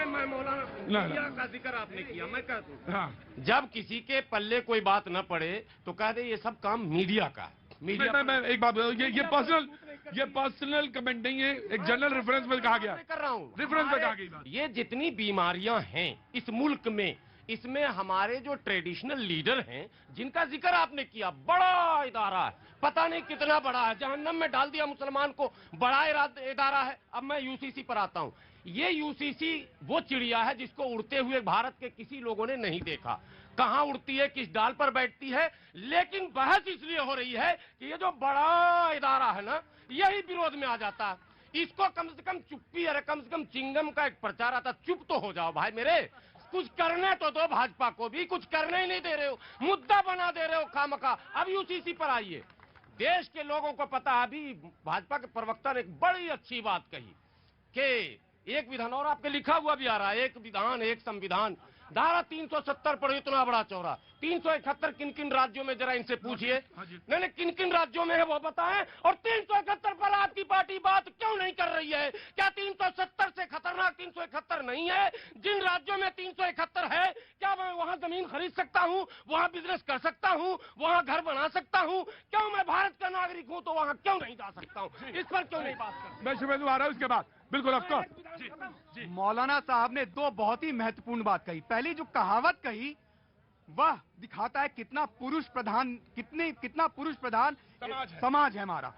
[SPEAKER 12] मैं मौलाना का जिक्र आपने किया, मैं कह दूं, जब किसी के पल्ले कोई बात न पड़े तो कह दे ये सब काम मीडिया का है। मीडिया
[SPEAKER 2] मैं एक बात, ये पर्सनल कमेंट नहीं है, एक जनरल रेफरेंस में कहा गया,
[SPEAKER 12] कर रहा हूँ,
[SPEAKER 2] रेफरेंस में कहा गया।
[SPEAKER 12] ये जितनी बीमारियां हैं इस मुल्क में, इसमें हमारे जो ट्रेडिशनल लीडर हैं जिनका जिक्र आपने किया, बड़ा इदारा है, पता नहीं कितना बड़ा है, जहन्नम में डाल दिया मुसलमान को, बड़ा इदारा है। अब मैं यूसीसी पर आता हूं। ये यूसीसी वो चिड़िया है जिसको उड़ते हुए भारत के किसी लोगों ने नहीं देखा। कहां उड़ती है, किस डाल पर बैठती है, लेकिन बहस इसलिए हो रही है कि ये जो बड़ा इदारा है ना, यही विरोध में आ जाता है। इसको कम से कम चुप्पी, अरे कम से कम चिंगम का एक प्रचार आता, चुप तो हो जाओ भाई मेरे, कुछ करने तो दो, भाजपा को भी कुछ करने ही नहीं दे रहे हो, मुद्दा बना दे रहे हो खामखा। अब यूसीसी पर आइए। देश के लोगों को पता है, अभी भाजपा के प्रवक्ता ने एक बड़ी अच्छी बात कही कि एक विधान, और आपके लिखा हुआ भी आ रहा है, एक विधान एक संविधान, धारा 370 पर इतना बड़ा चौड़ा, 371 किन किन राज्यों में, जरा इनसे पूछिए, नहीं किन किन राज्यों में है वो बताएं। और 371 पर आपकी पार्टी बात क्यों नहीं कर रही है? क्या 370 से खतरनाक 371 नहीं है? जिन राज्यों में 371 है, क्या मैं वहां जमीन खरीद सकता हूं, वहां बिजनेस कर सकता हूं, वहां घर बना सकता हूं? क्यों मैं भारत का नागरिक हूं तो वहां क्यों नहीं जा सकता हूं? इस पर क्यों नहीं बात करता?
[SPEAKER 2] मैं शुभेंदु आ रहा हूं उसके बाद। बिल्कुल अफकोर्स।
[SPEAKER 13] मौलाना साहब ने दो बहुत ही महत्वपूर्ण बात कही। पहली जो कहावत कही वह दिखाता है कितना पुरुष प्रधान, कितना पुरुष प्रधान समाज है हमारा।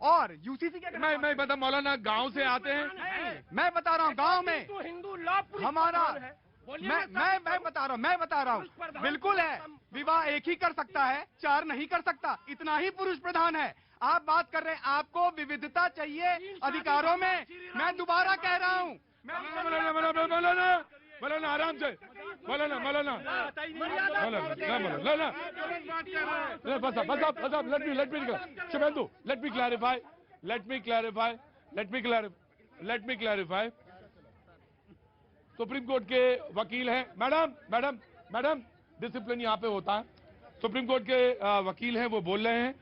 [SPEAKER 13] और यूसीसी के
[SPEAKER 2] मैं बता, मौलाना गांव से आते हैं,
[SPEAKER 13] मैं बता रहा हूँ गांव में
[SPEAKER 8] तो हिंदू लॉ
[SPEAKER 13] हमारा, मैं बता रहा हूँ बिल्कुल है, विवाह एक ही कर सकता है, चार नहीं कर सकता, इतना ही पुरुष प्रधान है। आप बात कर रहे हैं आपको विविधता चाहिए अधिकारों में। मैं दोबारा कह रहा हूँ,
[SPEAKER 2] मौलाना आराम से, मौलाना Shubhendu, let me clarify. Supreme court के वकील हैं, मैडम डिसिप्लिन यहाँ पे होता है। सुप्रीम कोर्ट के वकील हैं, वो बोल रहे हैं।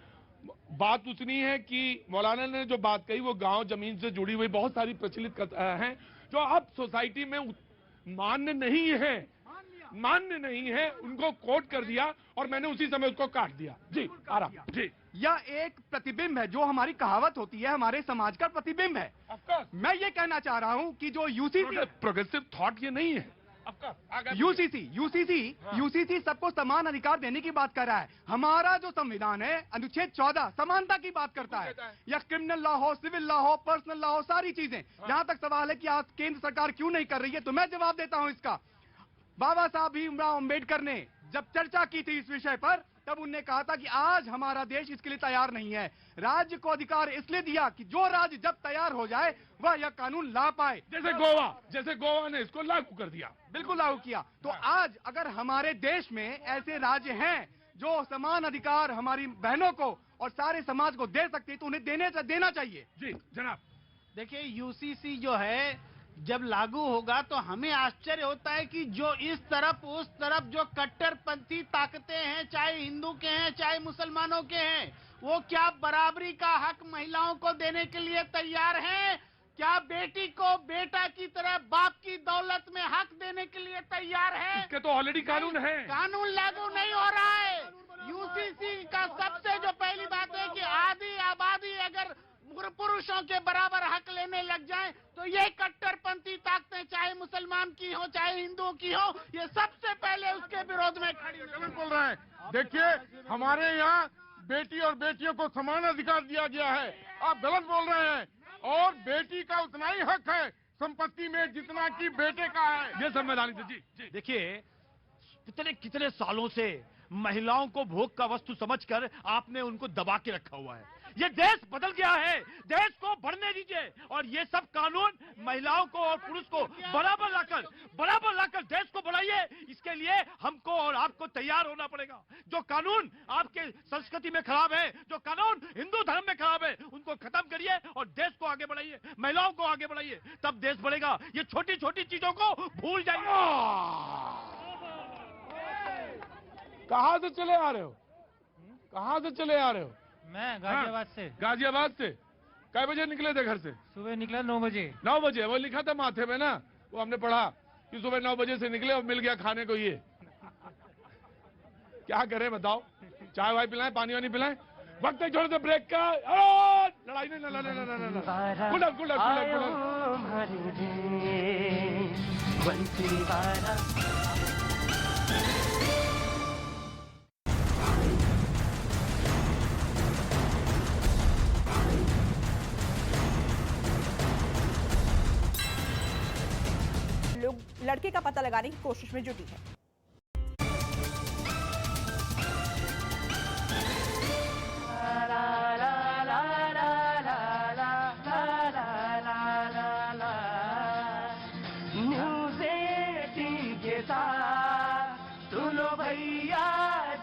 [SPEAKER 2] बात उतनी है कि मौलाना ने जो बात कही वो गांव जमीन से जुड़ी हुई बहुत सारी प्रचलित हैं जो अब सोसाइटी में मान्य नहीं है, उनको कोट कर दिया और मैंने उसी समय उसको काट दिया। जी आराम जी।
[SPEAKER 13] यह एक प्रतिबिंब है, जो हमारी कहावत होती है हमारे समाज का प्रतिबिंब है। मैं ये कहना चाह रहा हूँ कि जो यूसीसी
[SPEAKER 2] प्रोग्रेसिव थॉट ये नहीं है।
[SPEAKER 13] यूसीसी सबको समान अधिकार देने की बात कर रहा है। हमारा जो संविधान है अनुच्छेद 14 समानता की बात करता है। या क्रिमिनल लॉ हो, सिविल लॉ हो, पर्सनल लॉ हो, सारी चीजें। जहां तक सवाल है कि आज केंद्र सरकार क्यों नहीं कर रही है, तो मैं जवाब देता हूं इसका। बाबा साहब भीमराव अंबेडकर ने जब चर्चा की थी इस विषय पर, तब उन्होंने कहा था कि आज हमारा देश इसके लिए तैयार नहीं है। राज्य को अधिकार इसलिए दिया कि जो राज्य जब तैयार हो जाए वह यह कानून ला पाए।
[SPEAKER 2] जैसे गोवा ने इसको लागू कर दिया,
[SPEAKER 13] बिल्कुल लागू किया। तो आज अगर हमारे देश में ऐसे राज्य हैं जो समान अधिकार हमारी बहनों को और सारे समाज को दे सकते हैं, तो उन्हें देना चाहिए।
[SPEAKER 2] जी जनाब।
[SPEAKER 6] देखिए यूसीसी जो है जब लागू होगा तो हमें आश्चर्य होता है कि जो इस तरफ उस तरफ जो कट्टरपंथी ताकतें हैं, चाहे हिंदू के हैं चाहे मुसलमानों के हैं, वो क्या बराबरी का हक महिलाओं को देने के लिए तैयार हैं? क्या बेटी को बेटा की तरह बाप की दौलत में हक देने के लिए तैयार है?
[SPEAKER 2] इसके तो ऑलरेडी कानून है।
[SPEAKER 6] कानून लागू नहीं हो रहा है। यूसीसी का सबसे जो पहली बात है कि आधी आबादी अगर
[SPEAKER 14] पुरुषों के बराबर हक लेने लग जाएं तो ये कट्टरपंथी ताकतें चाहे मुसलमान की हो चाहे हिंदुओं की हो, ये सबसे पहले उसके विरोध में खड़ी
[SPEAKER 9] गलत बोल रहे हैं। देखिए हमारे यहाँ बेटी और बेटियों को समान अधिकार दिया गया है, आप गलत बोल रहे हैं। और बेटी का उतना ही हक है संपत्ति में जितना कि बेटे का है।
[SPEAKER 2] ये संवैधानिक जी जी।
[SPEAKER 1] देखिए कितने कितने सालों से महिलाओं को भोग का वस्तु समझकर आपने उनको दबा के रखा हुआ है। ये देश बदल गया है, देश को बढ़ने दीजिए। और ये सब कानून महिलाओं को और पुरुष को बराबर लाकर देश को बढ़ाइए। इसके लिए हमको और आपको तैयार होना पड़ेगा। जो कानून आपके संस्कृति में खराब है, जो कानून हिंदू धर्म में खराब है, उनको खत्म करिए और देश को आगे बढ़ाइए, महिलाओं को आगे बढ़ाइए, तब देश बढ़ेगा। ये छोटी छोटी चीजों को भूल जाइए।
[SPEAKER 2] कहाँ से चले आ रहे हो? कहाँ से चले आ रहे हो?
[SPEAKER 15] मैं गाजियाबाद से।
[SPEAKER 2] गाजियाबाद से कै बजे निकले थे घर से?
[SPEAKER 15] सुबह निकला 9 बजे।
[SPEAKER 2] 9 बजे वो लिखा था माथे में ना, वो हमने पढ़ा कि सुबह 9 बजे से निकले और मिल गया खाने को ये। क्या करें बताओ? चाय वाय पिलाएं, पानी वानी पिलाएं? वक्त है छोड़ दे ब्रेक का। लड़ाई नहीं ना। गुड
[SPEAKER 16] लोग लड़के का पता लगाने की कोशिश में जुटी है।
[SPEAKER 6] न्यूज़ 18 के साथ सुनो भैया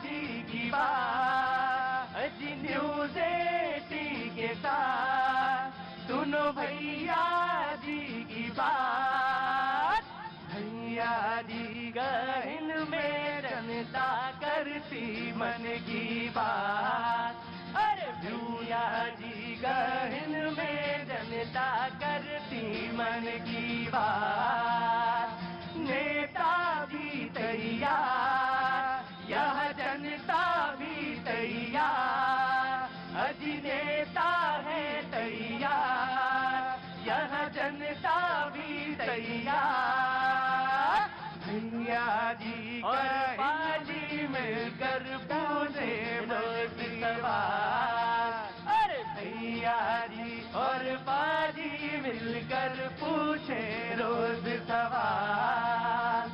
[SPEAKER 6] जी की बात। न्यूज़ 18 के साथ सुनो भैया जी की बात। भैया जी गहन में जनता करती मन की बात। अरे भैया जी गहन में जनता करती मन की बात। नेता भी तैयार, यह जनता भी तैयार। अजी नेता है तैयार, यह जनता भी तैयार। भैया जी और बाजी मिलकर पूछे रोज सवाल। अरे भैया जी और बाजी मिलकर पूछे रोज सवाल।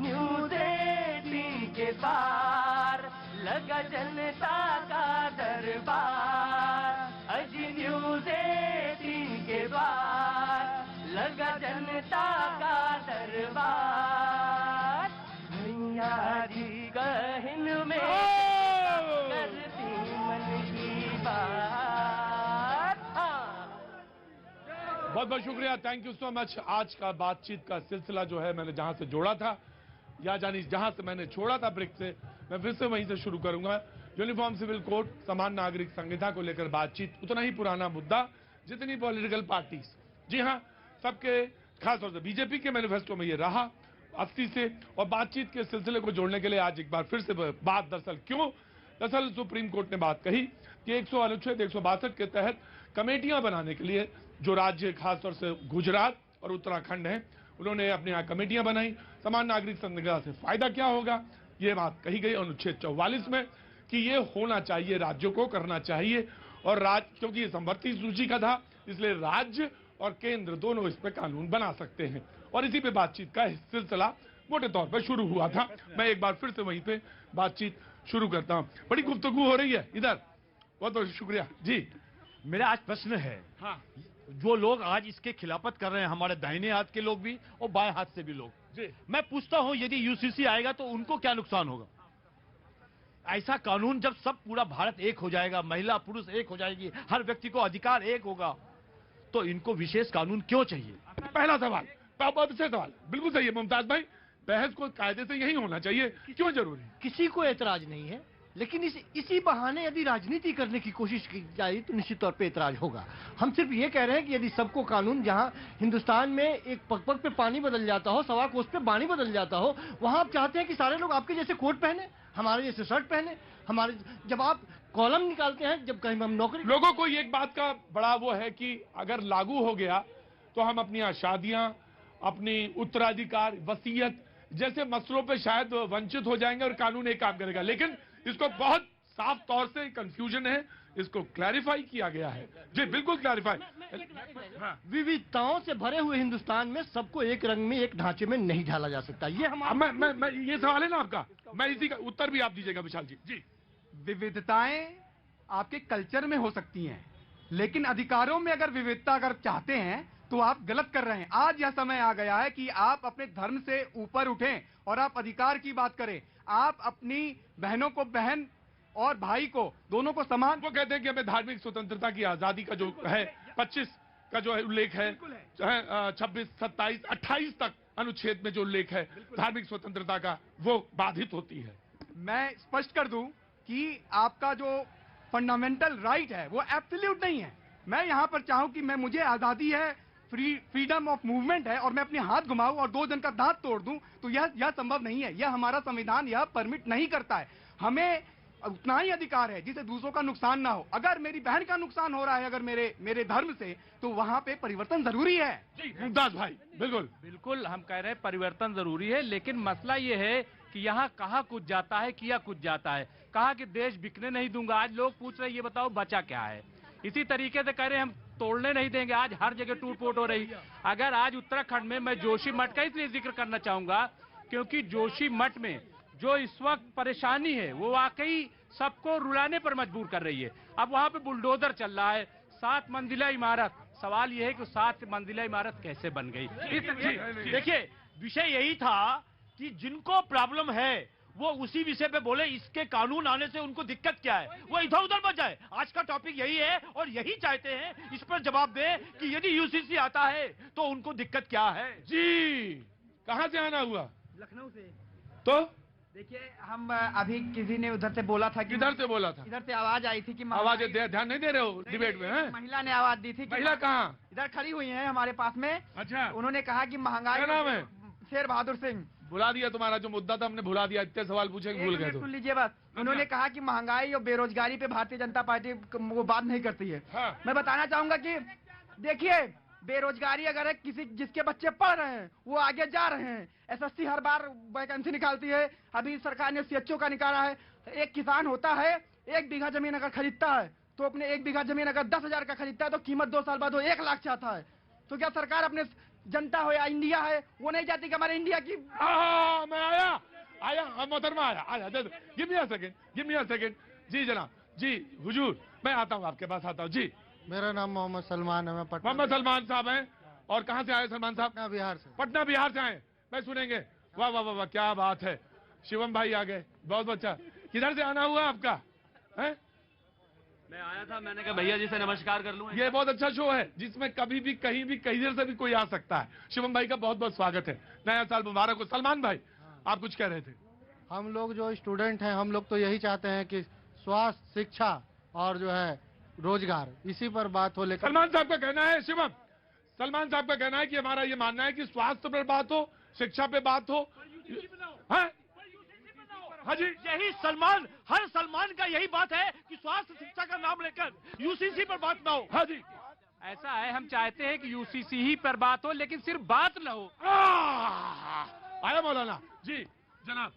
[SPEAKER 6] न्यूज़ 18 के पार लगा जनता का दरबार। अजी न्यूज़ 18 के पार लगा जनता का दरबार। भैया जी गहन में करती मन की बात।
[SPEAKER 2] बहुत बहुत शुक्रिया, थैंक यू सो मच। आज का बातचीत का सिलसिला जो है मैंने जहां से जोड़ा था या जानी जहां से मैंने छोड़ा था ब्रेक से, मैं फिर से वहीं से शुरू करूंगा। यूनिफॉर्म सिविल कोड, समान नागरिक संहिता को लेकर बातचीत उतना ही पुराना मुद्दा जितनी पॉलिटिकल पार्टीज। जी हाँ, सबके खासतौर से बीजेपी के मैनिफेस्टो में ये रहा 80 से। और बातचीत के सिलसिले को जोड़ने के लिए आज एक बार फिर से बात दरअसल सुप्रीम कोर्ट ने बात कही कि अनुच्छेद 162 के तहत कमेटियां बनाने के लिए जो राज्य खासतौर से गुजरात और उत्तराखंड हैं, उन्होंने अपने यहाँ कमेटियां बनाई। समान नागरिक संहिता से फायदा क्या होगा, ये बात कही गई अनुच्छेद 44 में कि ये होना चाहिए, राज्यों को करना चाहिए। और क्योंकि ये संवर्ती सूची का था, इसलिए राज्य और केंद्र दोनों इस पे कानून बना सकते हैं। और इसी पे बातचीत का सिलसिला मोटे तौर पर शुरू हुआ था। मैं एक बार फिर से वहीं पे बातचीत शुरू करता हूँ। बड़ी गुफ्तगू हो रही है इधर, बहुत बहुत शुक्रिया जी।
[SPEAKER 1] मेरा आज प्रश्न है,
[SPEAKER 2] हाँ,
[SPEAKER 1] जो लोग आज इसके खिलाफत कर रहे हैं, हमारे दाहिने हाथ के लोग भी और बाएं हाथ से भी लोग
[SPEAKER 2] जी,
[SPEAKER 1] मैं पूछता हूं यदि यूसीसी आएगा तो उनको क्या नुकसान होगा? ऐसा कानून जब सब पूरा भारत एक हो जाएगा, महिला पुरुष एक हो जाएगी, हर व्यक्ति को अधिकार एक होगा, तो इनको विशेष कानून क्यों चाहिए?
[SPEAKER 2] पहला सवाल, बहुत से सवाल, बिल्कुल सही है मुमताज भाई। बहस को कायदे से यही होना चाहिए, क्यों जरूरी?
[SPEAKER 6] किसी को एतराज नहीं है, लेकिन इसी बहाने यदि राजनीति करने की कोशिश की जाए तो निश्चित तौर पे एतराज होगा। हम सिर्फ ये कह रहे हैं कि यदि सबको कानून, जहां हिंदुस्तान में एक पग-पग पे पानी बदल जाता हो, सवा कोस पे बाणी बदल जाता हो, वहां आप चाहते हैं कि सारे लोग आपके जैसे कोट पहने, हमारे जैसे शर्ट पहने। जब आप कॉलम निकालते हैं जब कहीं हम नौकरी।
[SPEAKER 2] लोगों को एक बात का बड़ा वो है कि अगर लागू हो गया तो हम अपनी शादियां, अपनी उत्तराधिकार, वसीयत जैसे मसलों पे शायद वंचित हो जाएंगे और कानून एक काम करेगा। लेकिन इसको बहुत साफ तौर से कंफ्यूजन है, इसको क्लैरिफाई किया गया है। जी बिल्कुल क्लैरिफाई।
[SPEAKER 6] विविधताओं से भरे हुए हिंदुस्तान में सबको एक रंग में, एक ढांचे में नहीं ढाला जा सकता। ये हमारा
[SPEAKER 2] मैं ये सवाल है ना आपका, मैं इसी का उत्तर भी आप दीजिएगा विशाल जी। जी,
[SPEAKER 13] विविधताएं आपके कल्चर में हो सकती हैं, लेकिन अधिकारों में अगर विविधता अगर चाहते हैं तो आप गलत कर रहे हैं। आज यह समय आ गया है कि आप अपने धर्म से ऊपर उठें और आप अधिकार की बात करें। आप अपनी बहनों को बहन और भाई को, दोनों को समान।
[SPEAKER 2] वो कहते हैं कि हमें धार्मिक स्वतंत्रता की आजादी का जो है 25 का जो है उल्लेख है, 26, 27, 28 तक अनुच्छेद में जो उल्लेख है धार्मिक स्वतंत्रता का, वो बाधित होती है।
[SPEAKER 13] मैं स्पष्ट कर दूं कि आपका जो फंडामेंटल राइट है वो एब्सोल्यूट नहीं है। मैं यहां पर चाहूं कि मुझे आजादी है, फ्रीडम ऑफ मूवमेंट है, और मैं अपने हाथ घुमाऊं और 2 जन का दांत तोड़ दूं, तो यह संभव नहीं है। यह हमारा संविधान यह परमिट नहीं करता है। हमें उतना ही अधिकार है जिसे दूसरों का नुकसान ना हो। अगर मेरी बहन का नुकसान हो रहा है अगर मेरे धर्म से, तो वहां पे परिवर्तन जरूरी है।
[SPEAKER 2] जी मुमताज भाई,
[SPEAKER 15] बिल्कुल हम कह रहे हैं परिवर्तन जरूरी है, लेकिन मसला ये है कि यहाँ कहाँ कुछ जाता है, किया कुछ जाता है। कहा कि देश बिकने नहीं दूंगा, आज लोग पूछ रहे हैं ये बताओ बचा क्या है। इसी तरीके से कह रहे हैं हम तोड़ने नहीं देंगे, आज हर जगह टूट फूट हो रही। अगर आज उत्तराखंड में, मैं जोशी मठ का इसलिए जिक्र करना चाहूंगा क्योंकि जोशी मठ में जो इस वक्त परेशानी है वो वाकई सबको रुलाने पर मजबूर कर रही है। अब वहां पे बुलडोजर चल रहा है, 7 मंजिला इमारत। सवाल ये है कि 7 मंजिला इमारत कैसे बन गई।
[SPEAKER 1] देखिए विषय यही था कि जिनको प्रॉब्लम है वो उसी विषय पे बोले, इसके कानून आने से उनको दिक्कत क्या है, वो इधर उधर मत जाए। आज का टॉपिक यही है और यही चाहते हैं इस पर जवाब दे कि यदि यूसीसी आता है तो उनको दिक्कत क्या है।
[SPEAKER 2] जी कहां से आना हुआ?
[SPEAKER 5] लखनऊ से।
[SPEAKER 2] तो
[SPEAKER 5] देखिए हम अभी किसी ने उधर से बोला था कि,
[SPEAKER 2] किधर से बोला था?
[SPEAKER 5] इधर से आवाज आई थी कि
[SPEAKER 2] आवाज ध्यान नहीं दे रहे हो डिबेट में? है
[SPEAKER 5] महिला ने आवाज दी थी।
[SPEAKER 2] महिला कहाँ?
[SPEAKER 5] इधर खड़ी हुई है हमारे पास में।
[SPEAKER 2] अच्छा,
[SPEAKER 5] उन्होंने कहा कि महंगाई।
[SPEAKER 2] क्या नाम है?
[SPEAKER 5] शेर बहादुर सिंह।
[SPEAKER 2] भुला दिया, तुम्हारा जो मुद्दा था हमने भुला दिया। इतने सवाल पूछे भूल गए।
[SPEAKER 5] सुन लीजिए बस। उन्होंने कहा कि महंगाई और बेरोजगारी पे भारतीय जनता पार्टी वो बात नहीं करती है।
[SPEAKER 2] हाँ।
[SPEAKER 5] मैं बताना चाहूंगा कि देखिए बेरोजगारी अगर है, किसी जिसके बच्चे पढ़ रहे हैं वो आगे जा रहे हैं। एसएससी हर बार वैकेंसी निकालती है, अभी सरकार ने सीएचओ का निकाला है। एक किसान होता है, 1 बीघा जमीन अगर खरीदता है तो अपने 1 बीघा जमीन अगर 10,000 का खरीदता है तो कीमत 2 साल बाद वो 1 लाख चाहता है। तो क्या सरकार अपने जनता हो या इंडिया है वो नहीं चाहती कि हमारे इंडिया की।
[SPEAKER 2] मैं आया मोहतरमा आया। Give me a second. जी जनाब, जी हुजूर, मैं आता हूँ आपके पास आता हूँ। जी
[SPEAKER 17] मेरा नाम मोहम्मद सलमान है, मैं पटना।
[SPEAKER 2] मोहम्मद सलमान साहब हैं, और कहाँ से आए सलमान साहब?
[SPEAKER 17] पटना बिहार से।
[SPEAKER 2] पटना बिहार से आए, मैं सुनेंगे। वाह वाह वाह वाह, क्या बात है। शिवम भाई आ गए, बहुत अच्छा। किधर से आना हुआ आपका? है
[SPEAKER 18] मैं आया था, मैंने कहा भैया जी से नमस्कार कर लूं।
[SPEAKER 2] ये बहुत अच्छा शो है जिसमें कभी भी कहीं भी किधर से भी कोई आ सकता है। शिवम भाई का बहुत बहुत स्वागत है, नया साल मुबारक हो। सलमान भाई आप कुछ कह रहे थे?
[SPEAKER 17] हम लोग जो स्टूडेंट हैं हम लोग तो यही चाहते हैं कि स्वास्थ्य, शिक्षा और जो है रोजगार, इसी पर बात हो। लेकिन
[SPEAKER 2] सलमान साहब का कहना है, शिवम, सलमान साहब का कहना है कि हमारा ये मानना है कि स्वास्थ्य पर बात हो, शिक्षा पे बात हो।
[SPEAKER 1] हाँ जी, यही सलमान, हर सलमान का यही बात है कि स्वास्थ्य शिक्षा का नाम लेकर यूसीसी पर बात ना हो।
[SPEAKER 2] हाँ जी,
[SPEAKER 15] ऐसा है, हम चाहते हैं कि यूसीसी ही पर बात हो लेकिन सिर्फ बात ना हो।
[SPEAKER 2] आया मौलाना जी।
[SPEAKER 18] जनाब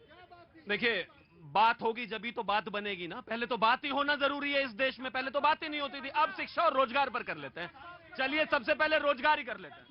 [SPEAKER 18] देखिए, बात होगी जब ही तो बात बनेगी ना। पहले तो बात ही होना जरूरी है इस देश में, पहले तो बात ही नहीं होती थी। अब शिक्षा और रोजगार पर कर लेते हैं। चलिए सबसे पहले रोजगार ही कर लेते हैं।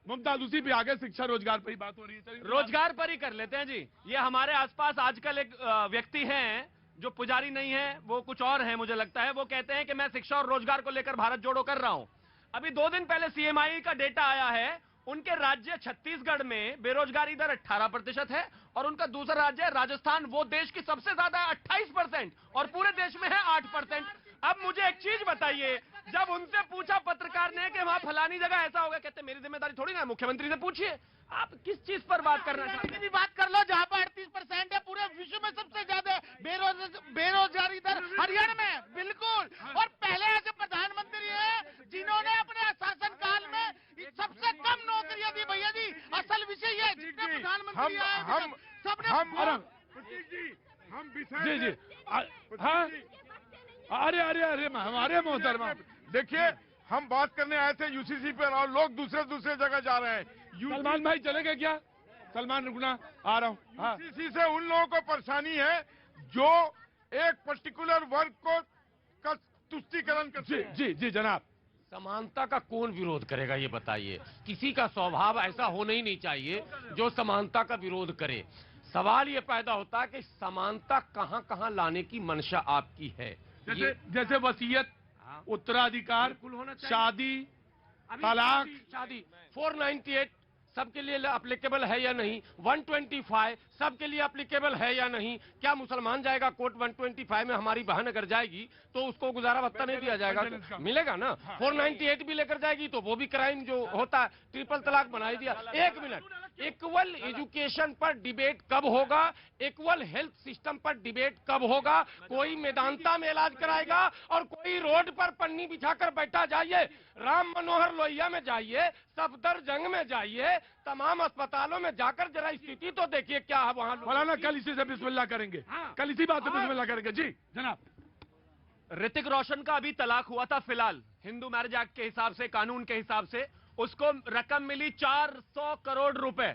[SPEAKER 2] मुमताज उसी पे आगे शिक्षा रोजगार पर ही बात हो रही है।
[SPEAKER 18] रोजगार पर ही कर लेते हैं जी। ये हमारे आसपास आजकल एक व्यक्ति हैं जो पुजारी नहीं है, वो कुछ और है मुझे लगता है। वो कहते हैं कि मैं शिक्षा और रोजगार को लेकर भारत जोड़ो कर रहा हूं। अभी 2 दिन पहले सीएमआई का डेटा आया है, उनके राज्य छत्तीसगढ़ में बेरोजगारी दर 18% है और उनका दूसरा राज्य है राजस्थान, वो देश की सबसे ज्यादा है 28% और पूरे देश में है 8%। अब मुझे एक चीज बताइए, जब उनसे पूछा पत्रकार ने कि वहां फलानी जगह ऐसा होगा, कहते मेरी जिम्मेदारी थोड़ी ना है, मुख्यमंत्री से पूछिए। आप किस चीज पर बात करना चाहते हैं?
[SPEAKER 14] भी बात कर लो जहाँ पर 38% है, पूरे विश्व में सबसे ज्यादा बेरोजगारी दर हरियाणा में। बिल्कुल, और पहले ऐसे प्रधानमंत्री है जिन्होंने अपने शासन काल में सबसे कम नौकरियां दी। भैया जी असल विषय ये, जितने प्रधानमंत्री आए सबने
[SPEAKER 2] जी हाँ अरे अरे अरे हमारे मोहतरमा,
[SPEAKER 9] देखिए हम बात करने आए थे यूसीसी पर और लोग दूसरे दूसरे जगह जा रहे हैं।
[SPEAKER 2] सलमान भाई चले गए क्या? सलमान रुकना, आ रहा हूँ। हाँ।
[SPEAKER 9] यूसीसी से उन लोगों को परेशानी है जो एक पर्टिकुलर वर्ग को का तुष्टीकरण करते हैं।
[SPEAKER 2] जी जी जनाब।
[SPEAKER 12] समानता का कौन विरोध करेगा ये बताइए? किसी का स्वभाव ऐसा होना ही नहीं चाहिए जो समानता का विरोध करे। सवाल ये पैदा होता है कि समानता कहां कहां लाने की मंशा आपकी है।
[SPEAKER 2] जैसे वसीयत, उत्तराधिकार, शादी, तलाक।
[SPEAKER 12] शादी 498 सबके लिए एप्लीकेबल है या नहीं? 125 सबके लिए एप्लीकेबल है या नहीं? क्या मुसलमान जाएगा कोर्ट 125 में? हमारी बहन अगर जाएगी तो उसको गुजारा भत्ता नहीं दिया जाएगा? मिलेगा ना। 498 भी लेकर जाएगी तो वो भी क्राइम जो होता है, ट्रिपल तलाक बना दिया। एक मिनट, इक्वल एजुकेशन पर डिबेट कब होगा? इक्वल हेल्थ सिस्टम पर डिबेट कब होगा? कोई मेदांता में इलाज कराएगा और कोई रोड पर पन्नी बिछाकर बैठा जाइए। राम मनोहर लोहिया में जाइए, सफदरजंग में जाइए, तमाम अस्पतालों में जाकर जरा स्थिति तो देखिए क्या है वहां।
[SPEAKER 2] मौलाना कल इसी से बिस्मिल्लाह करेंगे। कल इसी बात से बिस्मिल्लाह करेंगे। जी जनाब।
[SPEAKER 18] ऋतिक रोशन का अभी तलाक हुआ था, फिलहाल हिंदू मैरिज एक्ट के हिसाब से, कानून के हिसाब से उसको रकम मिली 400 करोड़ रुपए।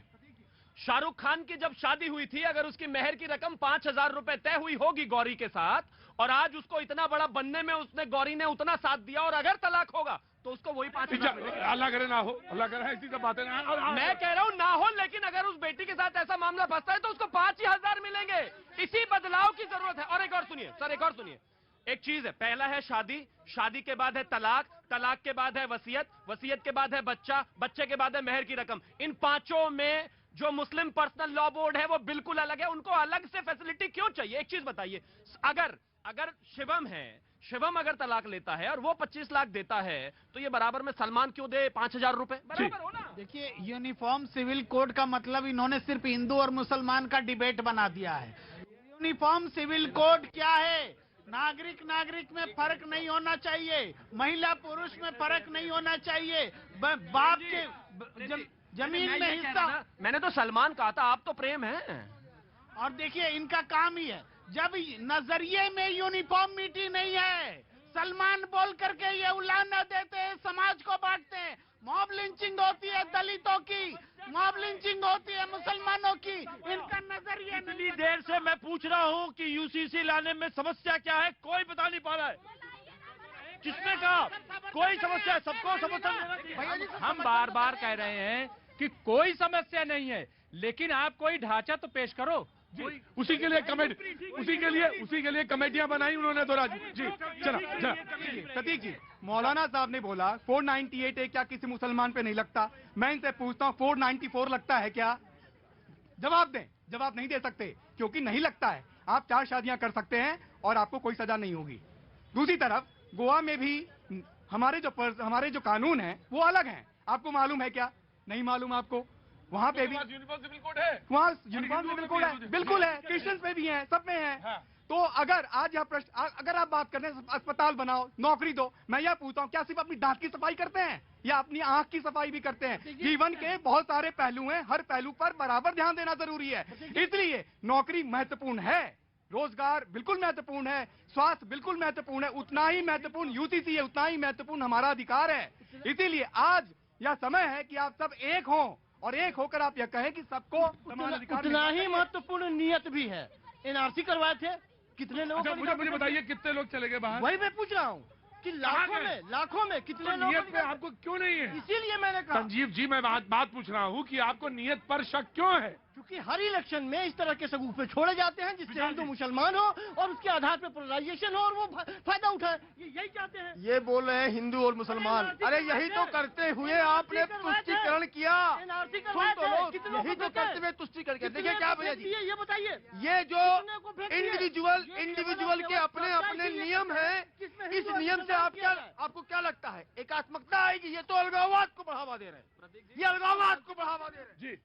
[SPEAKER 18] शाहरुख खान की जब शादी हुई थी, अगर उसकी मेहर की रकम 5000 रुपए तय हुई होगी गौरी के साथ, और आज उसको इतना बड़ा बनने में उसने गौरी ने उतना साथ दिया, और अगर तलाक होगा तो उसको वही 5000।
[SPEAKER 2] अल्लाह करे ना हो, अल्लाह करे ऐसी सब बातें ना।
[SPEAKER 18] मैं कह रहा हूं ना हो, लेकिन अगर उस बेटी के साथ ऐसा मामला फंसता है तो उसको 5000 मिलेंगे। इसी बदलाव की जरूरत है। और एक और सुनिए सर, एक और सुनिए। एक चीज है, पहला है शादी, शादी के बाद है तलाक, तलाक के बाद है वसीयत, वसीयत के बाद है बच्चा, बच्चे के बाद है मेहर की रकम। इन पांचों में जो मुस्लिम पर्सनल लॉ बोर्ड है वो बिल्कुल अलग है। उनको अलग से फैसिलिटी क्यों चाहिए? एक चीज बताइए, अगर शिवम है, शिवम अगर तलाक लेता है और वो 25 लाख देता है तो ये बराबर में सलमान क्यों दे 5000 रुपए? बराबर हो ना।
[SPEAKER 14] देखिए, यूनिफॉर्म सिविल कोड का मतलब इन्होंने सिर्फ हिंदू और मुसलमान का डिबेट बना दिया है। यूनिफॉर्म सिविल कोड क्या है? नागरिक नागरिक में फर्क नहीं होना चाहिए, महिला पुरुष में फर्क नहीं होना चाहिए, बाप के जमीन में हिस्सा।
[SPEAKER 18] मैंने तो सलमान कहा था, आप तो प्रेम है।
[SPEAKER 14] और देखिए इनका काम ही है, जब नजरिए में यूनिफॉर्मिटी नहीं है, सलमान बोल करके ये उलाहना देते हैं, समाज को बांटते हैं। मॉब लिंचिंग होती है दलितों की, मॉब लिंचिंग होती है मुसलमानों की, इनका नजरिया।
[SPEAKER 1] इतनी देर से मैं पूछ रहा हूँ कि यूसीसी लाने में समस्या क्या है, कोई बता नहीं पा रहा है। किसने कहा कोई समस्या है? सबको समस्या।
[SPEAKER 15] हम बार बार कह रहे हैं कि कोई समस्या नहीं है, लेकिन आप कोई ढांचा तो पेश करो।
[SPEAKER 2] उसी के लिए कमेटियां बनाई उन्होंने तो राजू जी। चला
[SPEAKER 13] प्रतीक जी, मौलाना साहब ने बोला 498 है क्या किसी मुसलमान पे नहीं लगता? मैं इनसे पूछता हूँ 494 लगता है क्या? जवाब दें। जवाब नहीं दे सकते क्योंकि नहीं लगता है। आप 4 शादियां कर सकते हैं और आपको कोई सजा नहीं होगी। दूसरी तरफ गोवा में भी हमारे जो कानून है वो अलग हैं। आपको मालूम है क्या? नहीं मालूम आपको? वहाँ पे भी
[SPEAKER 2] यूनिफॉर्म सिविल कोड है।
[SPEAKER 13] वहाँ यूनिफॉर्म सिविल कोड है, बिल्कुल है। क्रिश्चियंस में भी है, सब में है। हाँ। तो अगर आज यहाँ प्रश्न, अगर आप बात करते हैं अस्पताल बनाओ, नौकरी दो, मैं यह पूछता हूँ क्या सिर्फ अपनी दांत की सफाई करते हैं या अपनी आंख की सफाई भी करते हैं? जीवन के बहुत सारे पहलू हैं, हर पहलू पर बराबर ध्यान देना जरूरी है। इसलिए नौकरी महत्वपूर्ण है, रोजगार बिल्कुल महत्वपूर्ण है, स्वास्थ्य बिल्कुल महत्वपूर्ण है, उतना ही महत्वपूर्ण यूसीसी है, उतना ही महत्वपूर्ण हमारा अधिकार है। इसीलिए आज यह समय है कि आप सब एक हों और एक होकर आप यह कहें कि सबको
[SPEAKER 6] उतना ही महत्वपूर्ण नियत भी है। एनआरसी करवाए थे कितने लोग?
[SPEAKER 2] मुझे बताइए कितने लोग चले गए बाहर?
[SPEAKER 6] वही मैं पूछ रहा हूँ कि लाखों में कितने लोग?
[SPEAKER 2] नियत पे आपको क्यों नहीं है?
[SPEAKER 6] इसीलिए मैंने कहा।
[SPEAKER 2] संजीव जी, मैं बात पूछ रहा हूँ कि आपको नियत पर शक क्यों है?
[SPEAKER 6] क्योंकि हर इलेक्शन में इस तरह के सगुफे छोड़े जाते हैं जिससे हिंदू मुसलमान हो और उसके आधार पर पोलराइजेशन हो और वो फायदा उठाए। यही चाहते हैं।
[SPEAKER 5] ये बोल रहे हैं हिंदू और मुसलमान। अरे यही तो करते हुए आपने तुष्टीकरण किया। सुन तो लो, यही तो करते हुए तुष्टीकरण किया। देखिए क्या भैया जी,
[SPEAKER 6] ये बताइए,
[SPEAKER 5] ये जो इंडिविजुअल के अपने अपने नियम है, इस नियम से आपको क्या लगता है एकात्मकता आएगी? ये तो अलगाववाद को बढ़ावा दे रहे हैं, ये अलगाववाद को बढ़ावा दे रहे हैं।
[SPEAKER 2] जी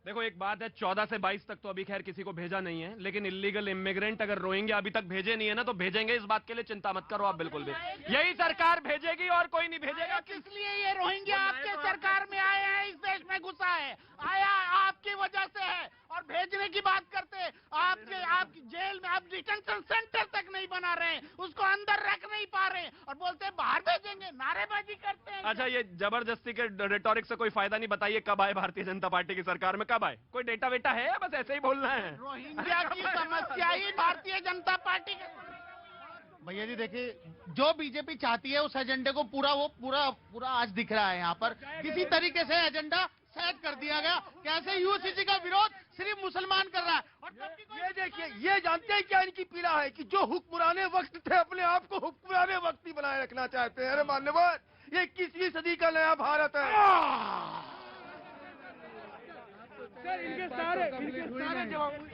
[SPEAKER 18] देखो एक बात है, 14 से 22 तक तो अभी खैर किसी को भेजा नहीं है, लेकिन इलीगल इमिग्रेंट अगर रोहिंग्या अभी तक भेजे नहीं है ना, तो भेजेंगे, इस बात के लिए चिंता मत करो आप बिल्कुल भी। यही सरकार भेजेगी और कोई नहीं भेजेगा।
[SPEAKER 14] किस लिए ये रोहिंग्या आपके सरकार में आए हैं, इस देश में घुसा है, आया आपकी वजह से है। और भेजने की बात करते हैं, आपकी जेल में आप डिटेंशन सेंटर तक नहीं बना रहे हैं, उसको अंदर रख नहीं पा रहे हैं, और बोलते हैं बाहर भेजेंगे, नारेबाजी करते हैं।
[SPEAKER 18] अच्छा, ये जबरदस्ती के रेटोरिक से कोई फायदा नहीं। बताइए कब आए भारतीय जनता पार्टी की सरकार में, कब आए? कोई डेटा वेटा है या बस ऐसे ही बोलना है?
[SPEAKER 14] रोहिंग्या की समस्या ही भारतीय जनता पार्टी का।
[SPEAKER 7] भैया जी देखिए, जो बीजेपी चाहती है उस एजेंडे को पूरा आज दिख रहा है। यहाँ पर किसी तरीके से एजेंडा सेट कर दिया गया। कैसे यूसीसी का विरोध सिर्फ मुसलमान कर रहा है। और
[SPEAKER 5] ये देखिए, ये जानते हैं क्या इनकी पीड़ा है कि जो हुक्मराने वक्त थे अपने आप को हुक्मराने वक्त ही बनाए रखना चाहते हैं। अरे मान्यवर, ये 21वीं सदी का नया भारत है।
[SPEAKER 12] सर, इनके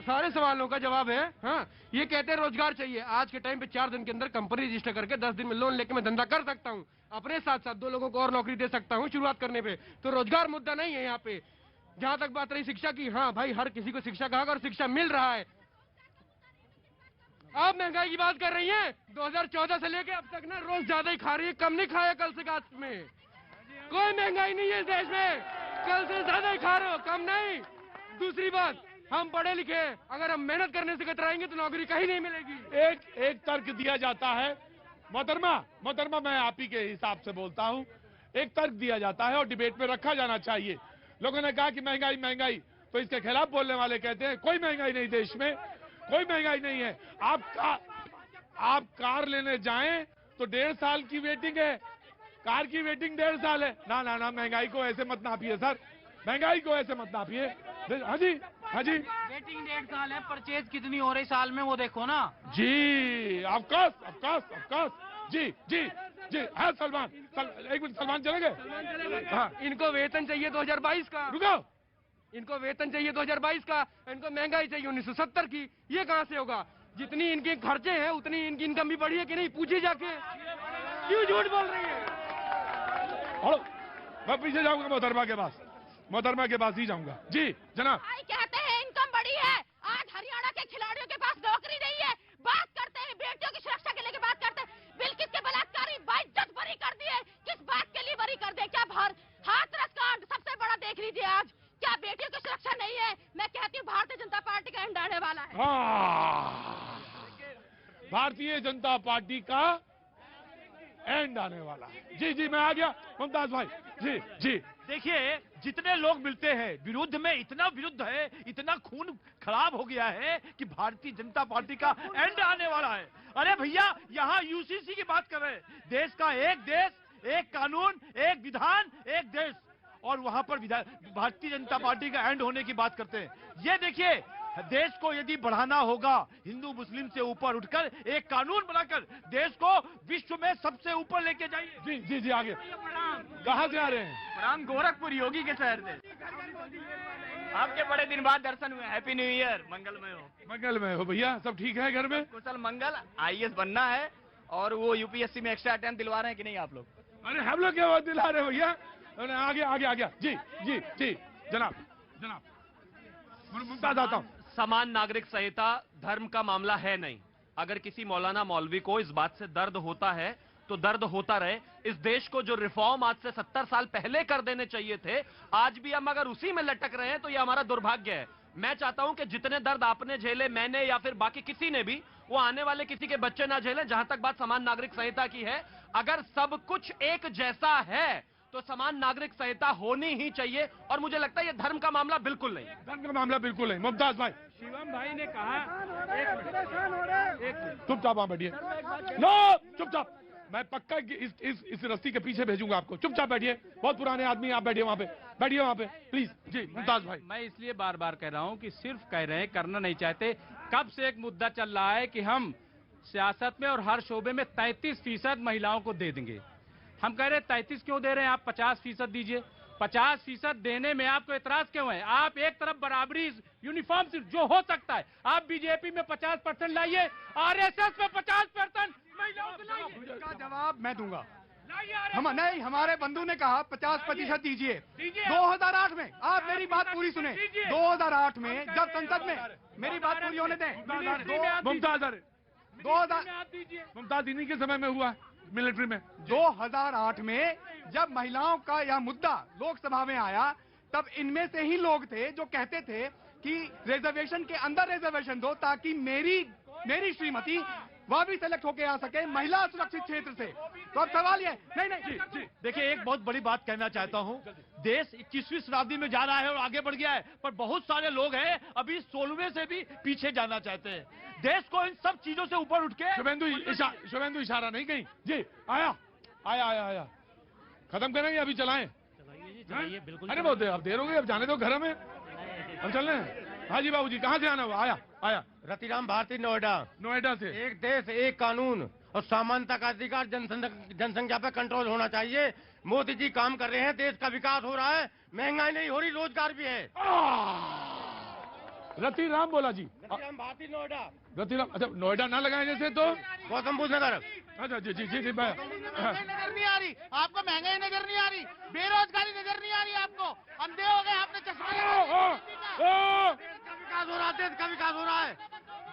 [SPEAKER 12] सारे सवालों का जवाब है। हाँ, ये कहते हैं रोजगार चाहिए। आज के टाइम पे 4 दिन के अंदर कंपनी रजिस्टर करके 10 दिन में लोन लेके मैं धंधा कर सकता हूँ, अपने साथ साथ 2 लोगों को और नौकरी दे सकता हूँ शुरुआत करने पे। तो रोजगार मुद्दा नहीं है यहाँ पे। जहाँ तक बात रही शिक्षा की, हाँ भाई, हर किसी को शिक्षा का हक और शिक्षा मिल रहा है। आप महंगाई की बात कर रही हैं, 2014 से लेके अब तक ना रोज ज्यादा ही खा रही है, कम नहीं खाया कल से आज में। कोई महंगाई नहीं है इस देश में, कल से ज्यादा ही खा रहे हो, कम नहीं। दूसरी बात, हम पढ़े लिखे हैं, अगर हम मेहनत करने से कतराएंगे तो नौकरी कहीं नहीं मिलेगी।
[SPEAKER 2] एक तर्क दिया जाता है, मोहतरमा मैं आप ही के हिसाब से बोलता हूँ। एक तर्क दिया जाता है और डिबेट में रखा जाना चाहिए। लोगों ने कहा कि महंगाई, तो इसके खिलाफ बोलने वाले कहते हैं कोई महंगाई नहीं, देश में कोई महंगाई नहीं है। आप कार लेने जाएं तो 1.5 साल की वेटिंग है, कार की वेटिंग 1.5 साल है। ना, महंगाई को ऐसे मत नापिए सर, महंगाई को ऐसे मत नापिए। हाँ जी
[SPEAKER 19] वेटिंग 1.5 साल है, परचेज कितनी हो रही साल में वो देखो ना
[SPEAKER 2] जी। ऑफकोर्स जी हाँ। सलमान एक मिनट, सलमान चले गए।
[SPEAKER 12] हाँ, इनको वेतन चाहिए 2022 का।
[SPEAKER 2] रुको,
[SPEAKER 12] इनको वेतन चाहिए 2022 का, इनको महंगाई चाहिए 1970 की। ये कहाँ से होगा? जितनी इनके खर्चे हैं उतनी इनकी इनकम भी बढ़ी है कि नहीं, पूछिए जाके। क्यों झूठ बोल रही है?
[SPEAKER 2] मैं पीछे जाऊंगा, मोहतरमा के पास ही जाऊंगा। जी जनाब।
[SPEAKER 10] कहते हैं इनकम बढ़ी है, आज हरियाणा के खिलाड़ियों के पास नौकरी नहीं है। बात करते हैं बेटियों की सुरक्षा के लेके बात करते हैं, बिल्किस के बलात्कारी बाइज्जत बरी कर दिए। किस बात के लिए बरी कर दिए? क्या हाथरस कांड सबसे बड़ा देख लीजिए आज। क्या बेटियों की सुरक्षा नहीं है? मैं कहती हूँ भारतीय जनता पार्टी का एंड आने वाला है।
[SPEAKER 2] भारतीय जनता पार्टी का एंड आने वाला है। जी मैं आ गया मुमताज भाई। जी
[SPEAKER 1] देखिए, जितने लोग मिलते हैं विरुद्ध में, इतना विरुद्ध है, इतना खून खराब हो गया है कि भारतीय जनता पार्टी का एंड आने वाला है। अरे भैया, यहाँ यूसीसी की बात कर रहे हैं, देश का एक देश, एक कानून, एक विधान, एक देश, और वहां पर भारतीय जनता पार्टी का एंड होने की बात करते हैं। ये देखिए, देश को यदि बढ़ाना होगा हिंदू मुस्लिम से ऊपर उठकर एक कानून बनाकर देश को विश्व में सबसे ऊपर लेके जाइए।
[SPEAKER 2] जी आगे। कहाँ से आ रहे हैं?
[SPEAKER 19] राम गोरखपुर योगी के शहर से। आपके बड़े दिन बाद दर्शन हुए। Happy new year.
[SPEAKER 2] मंगलमय हो भैया, सब ठीक है घर में?
[SPEAKER 19] कुशल मंगल। IAS बनना है और वो UPSC में एक्स्ट्रा अटेम्प्ट दिलवा रहे हैं कि नहीं आप लोग?
[SPEAKER 2] अरे हम लोग क्या दिला रहे हैं भैया? आगे जी जनाब मुमताज आता हूँ।
[SPEAKER 18] समान नागरिक संहिता धर्म का मामला है नहीं। अगर किसी मौलाना मौलवी को इस बात से दर्द होता है तो दर्द होता रहे। इस देश को जो रिफॉर्म आज से 70 साल पहले कर देने चाहिए थे, आज भी हम अगर उसी में लटक रहे हैं तो ये हमारा दुर्भाग्य है। मैं चाहता हूं कि जितने दर्द आपने झेले, मैंने या फिर बाकी किसी ने भी, वो आने वाले किसी के बच्चे ना झेलें। जहां तक बात समान नागरिक संहिता की है, अगर सब कुछ एक जैसा है तो समान नागरिक संहिता होनी ही चाहिए। और मुझे लगता है ये धर्म का मामला बिल्कुल नहीं।
[SPEAKER 2] धर्म का मामला बिल्कुल नहीं। मुमताज भाई।
[SPEAKER 15] शिवम भाई ने कहा,
[SPEAKER 2] चुपचाप वहां बैठिए। नो, चुपचाप। मैं पक्का इस रस्सी के पीछे भेजूंगा आपको। चुपचाप बैठिए, बहुत पुराने आदमी, आप बैठिए वहां पे प्लीज। जी मुमताज भाई।
[SPEAKER 15] मैं इसलिए बार बार कह रहा हूं कि सिर्फ कह रहे हैं, करना नहीं चाहते। कब से एक मुद्दा चल रहा है कि हम सियासत में और हर शोबे में 33% महिलाओं को दे देंगे। हम कह रहे हैं 33 क्यों दे रहे हैं? आप 50% दीजिए। 50% देने में आपको एतराज क्यों है? आप एक तरफ बराबरी यूनिफॉर्म जो हो सकता है, आप बीजेपी में 50% लाइए, RSS में 50% महिलाओं को लाइए।
[SPEAKER 13] इसका जवाब मैं दूंगा। नहीं, हमारे बंधु ने कहा 50% दीजिए। 2008 में, आप मेरी बात पूरी सुने, 2008 में जब संसद में, मेरी बात पूरी होने दें,
[SPEAKER 2] मुमताज इन्हीं के समय में हुआ मिलिट्री में।
[SPEAKER 13] 2008 में जब महिलाओं का यह मुद्दा लोकसभा में आया, तब इनमें से ही लोग थे जो कहते थे कि रिजर्वेशन के अंदर रिजर्वेशन दो, ताकि मेरी श्रीमती वह भी सेलेक्ट होके आ सके महिला सुरक्षित क्षेत्र से। तो अब सवाल ये नहीं,
[SPEAKER 1] देखिए एक बहुत बड़ी बात कहना चाहता हूं, देश 21वीं शताब्दी में जा रहा है और आगे बढ़ गया है, पर बहुत सारे लोग हैं अभी 16वें से भी पीछे जाना चाहते हैं। देश को इन सब चीजों से ऊपर उठ के
[SPEAKER 2] शुभेंदु इशारा नहीं कहीं जी। आया खत्म करेंगे अभी चलाएं?
[SPEAKER 1] चलाइए बिल्कुल।
[SPEAKER 2] अरे बहुत अब देर हो गई, अब जाने दो घर में, अब चल रहे हैं। हाँ जी बाबूजी, कहाँ से आना हुआ? आया
[SPEAKER 6] रतिराम भारती, नोएडा
[SPEAKER 2] से।
[SPEAKER 6] एक देश एक कानून और समानता का अधिकार, जनसंख्या पे कंट्रोल होना चाहिए। मोदी जी काम कर रहे हैं, देश का विकास हो रहा है, महंगाई नहीं हो रही, रोजगार भी है।
[SPEAKER 2] रतिराम बोला जी।
[SPEAKER 6] रतिराम भारती, नोएडा।
[SPEAKER 2] रतिराम, अच्छा नोएडा ना लगाए जैसे तो
[SPEAKER 6] गौतम बुद्ध नगर।
[SPEAKER 2] अच्छा जी
[SPEAKER 14] नजर नहीं आ रही आपको, महंगाई नजर नहीं आ रही, बेरोजगारी नजर नहीं आ रही आपको, अंधे हो गए आपने चश्मा।
[SPEAKER 6] विकास हो रहा है, देश का विकास हो रहा है,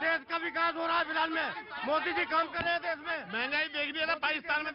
[SPEAKER 6] देश का विकास हो रहा है। फिलहाल में मोदी जी काम कर रहे हैं देश में।
[SPEAKER 12] महंगाई देख रही है ना पाकिस्तान में।